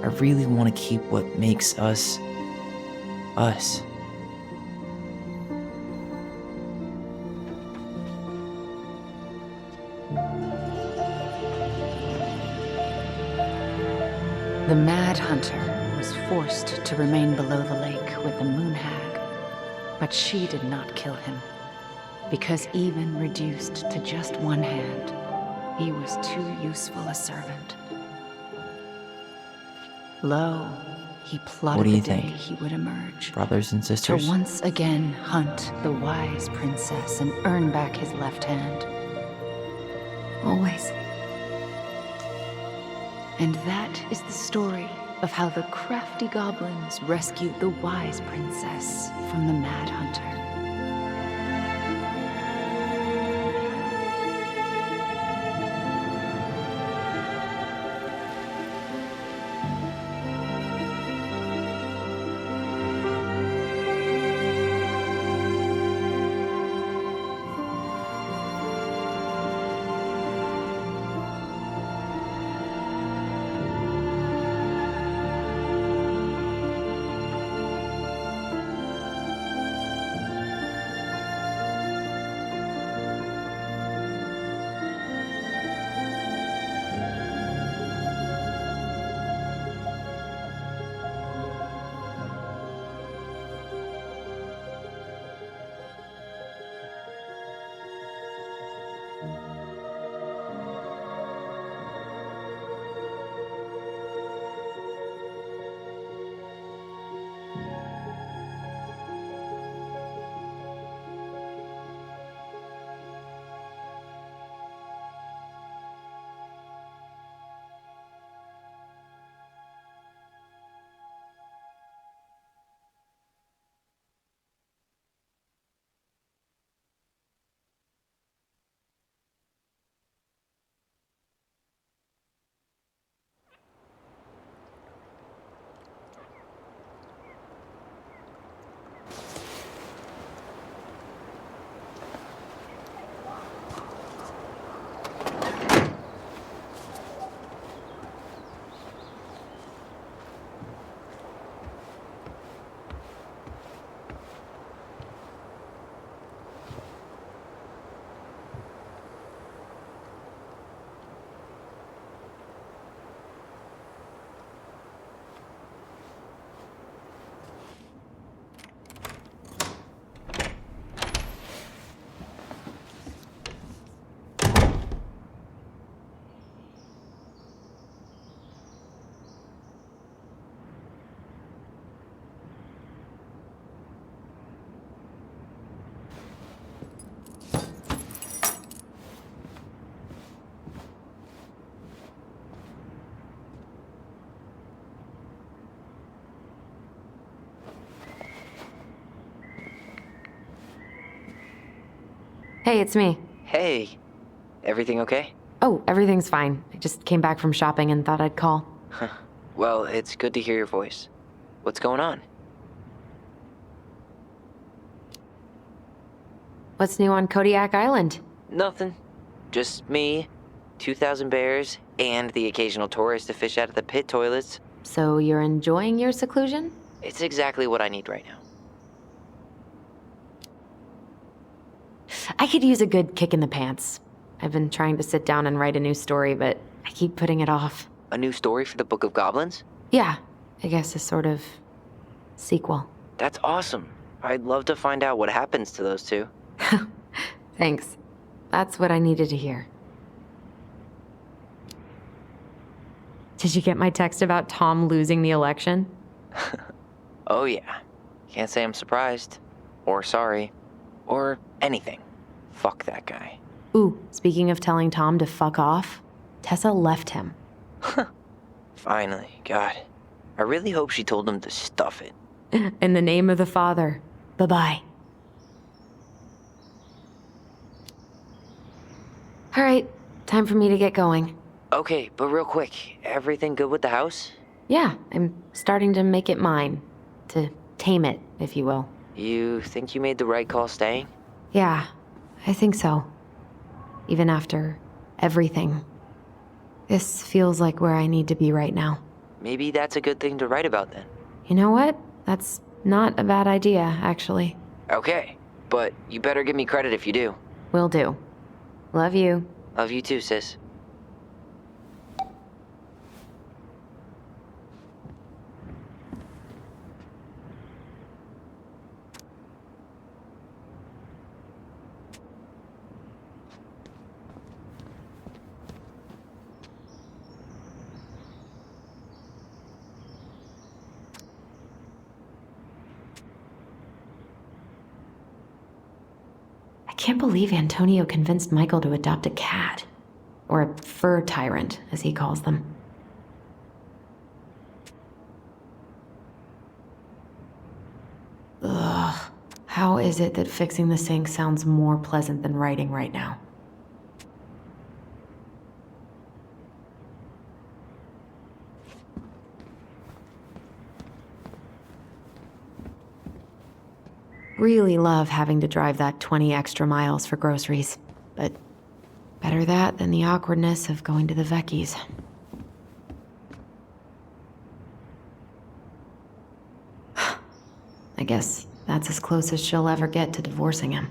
I really want to keep what makes us, us. The Mad Hunter was forced to remain below the lake with the Moon Hag, but she did not kill him, because even reduced to just one hand, he was too useful a servant. Lo, he plotted What do you the day think? he would emerge. Brothers and sisters? To once again hunt the wise princess and earn back his left hand. Always. And that is the story of how the crafty goblins rescued the wise princess from the Mad Hunter. Hey, it's me. Hey, everything okay? Oh, everything's fine. I just came back from shopping and thought I'd call. Well, it's good to hear your voice. What's going on? What's new on Kodiak Island? Nothing. Just me, 2,000 bears, and the occasional tourist to fish out of the pit toilets. So you're enjoying your seclusion? It's exactly what I need right now. I could use a good kick in the pants. I've been trying to sit down and write a new story, but I keep putting it off. A new story for the Book of Goblins? Yeah, I guess a sort of sequel. That's awesome. I'd love to find out what happens to those two. Thanks. That's what I needed to hear. Did you get my text about Tom losing the election? Oh yeah. Can't say I'm surprised. Or sorry. Or anything. Fuck that guy. Ooh, speaking of telling Tom to fuck off, Tessa left him. Finally, God. I really hope she told him to stuff it. In the name of the Father. Bye-bye. All right, time for me to get going. Okay, but real quick, everything good with the house? Yeah, I'm starting to make it mine. To tame it, if you will. You think you made the right call staying? Yeah, I think so. Even after everything. This feels like where I need to be right now. Maybe that's a good thing to write about then. You know what? That's not a bad idea, actually. Okay, but you better give me credit if you do. Will do. Love you. Love you too, sis. I can't believe Antonio convinced Michael to adopt a cat. Or a fur tyrant, as he calls them. Ugh. How is it that fixing the sink sounds more pleasant than writing right now? Really love having to drive that 20 extra miles for groceries, but better that than the awkwardness of going to the Vecchies. I guess that's as close as she'll ever get to divorcing him.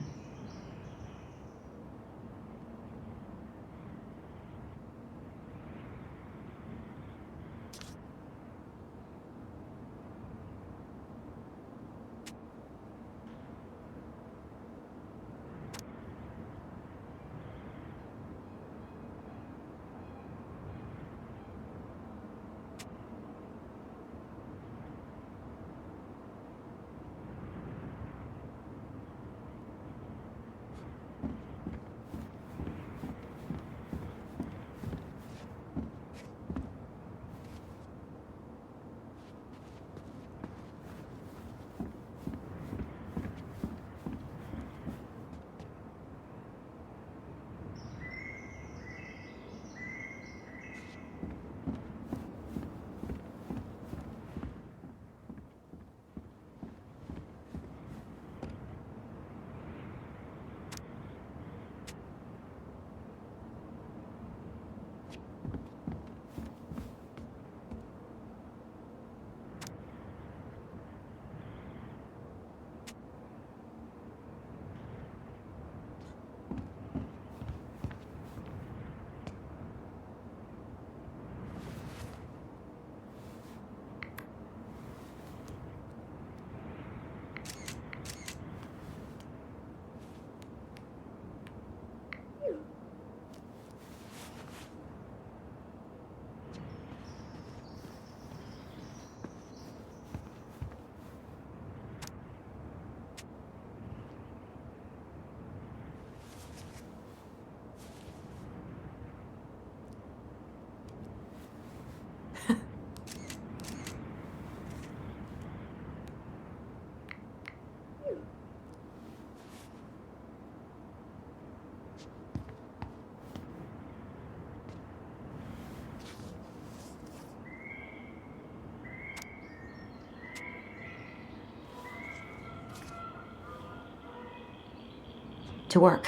To work.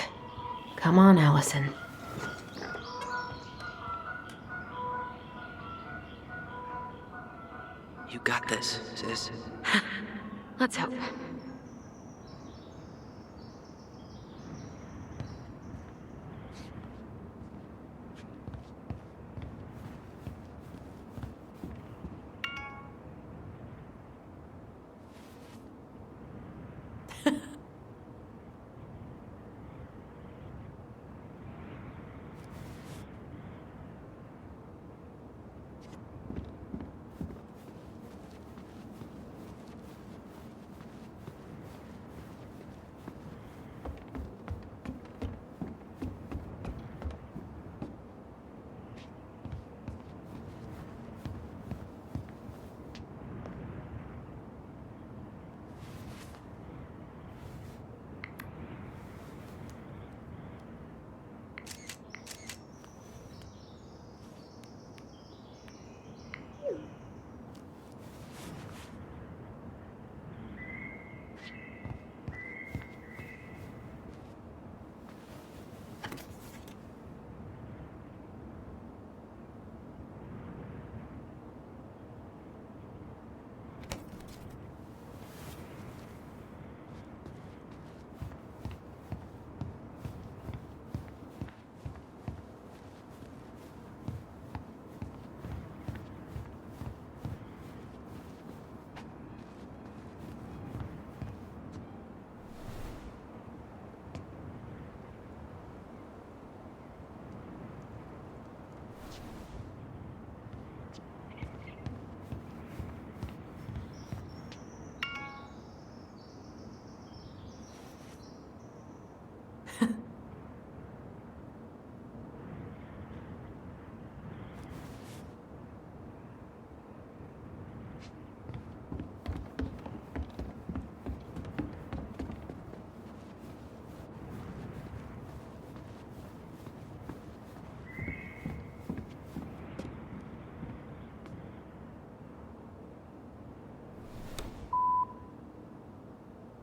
Come on, Allison. You got this, sis. Let's hope.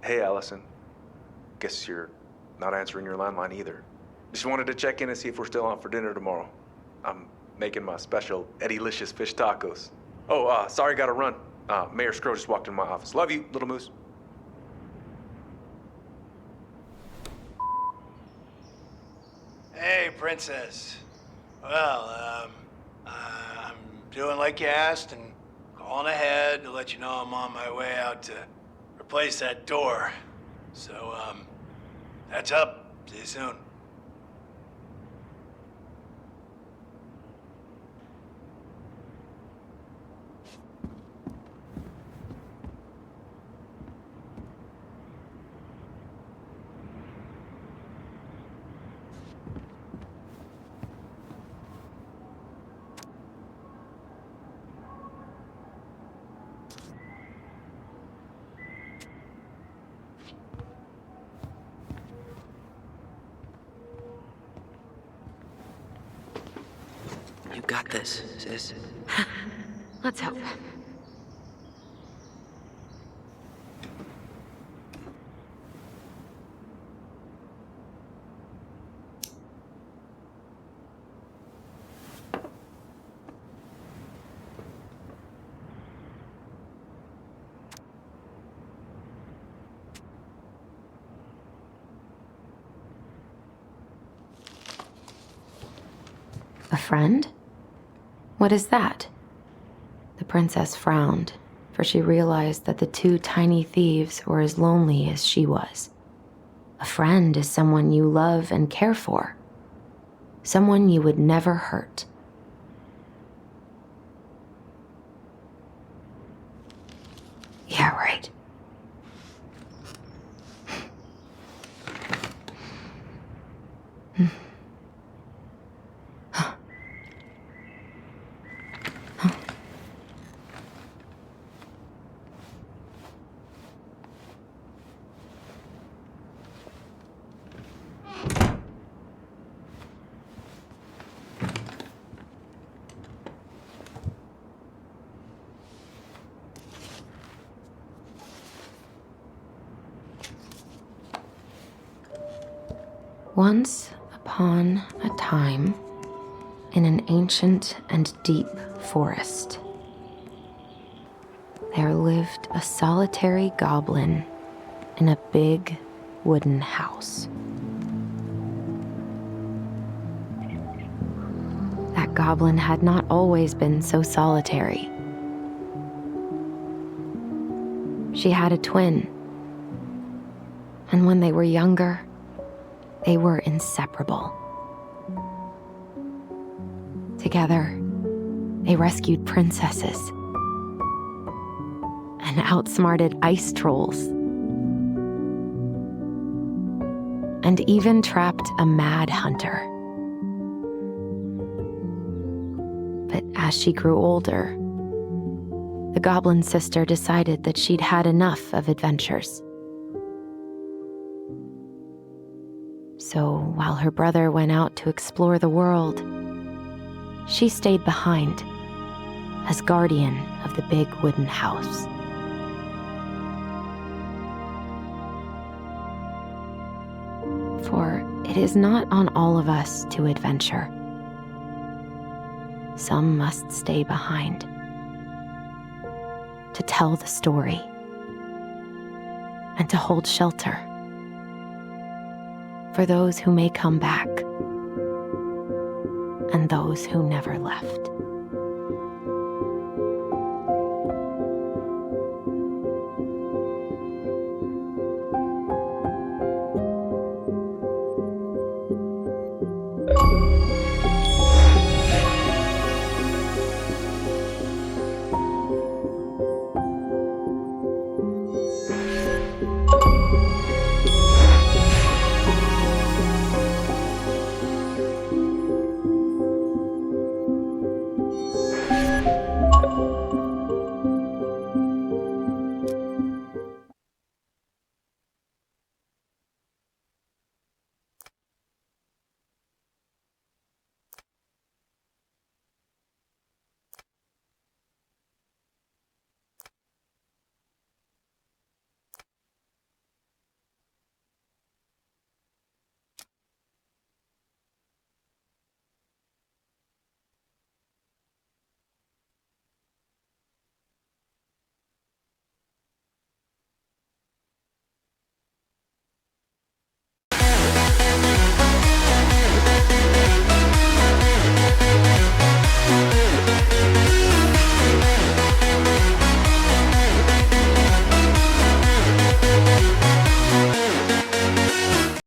Hey, Allison. Guess you're not answering your landline either. Just wanted to check in and see if we're still on for dinner tomorrow. I'm making my special Eddie-licious fish tacos. Oh, sorry, gotta run. Mayor Scrow just walked in my office. Love you, little moose. Hey, Princess. Well, I'm doing like you asked and calling ahead to let you know I'm on my way out to replace that door. So, that's up. See you soon. You got this, sis. Let's hope. A friend? What is that? The princess frowned, for she realized that the two tiny thieves were as lonely as she was. A friend is someone you love and care for. Someone you would never hurt. Yeah, right. Once upon a time, in an ancient and deep forest, there lived a solitary goblin in a big wooden house. That goblin had not always been so solitary. She had a twin, and when they were younger, they were inseparable. Together, they rescued princesses and outsmarted ice trolls, and even trapped a mad hunter. But as she grew older, the goblin sister decided that she'd had enough of adventures. So while her brother went out to explore the world, she stayed behind as guardian of the big wooden house. For it is not on all of us to adventure. Some must stay behind to tell the story and to hold shelter for those who may come back and those who never left.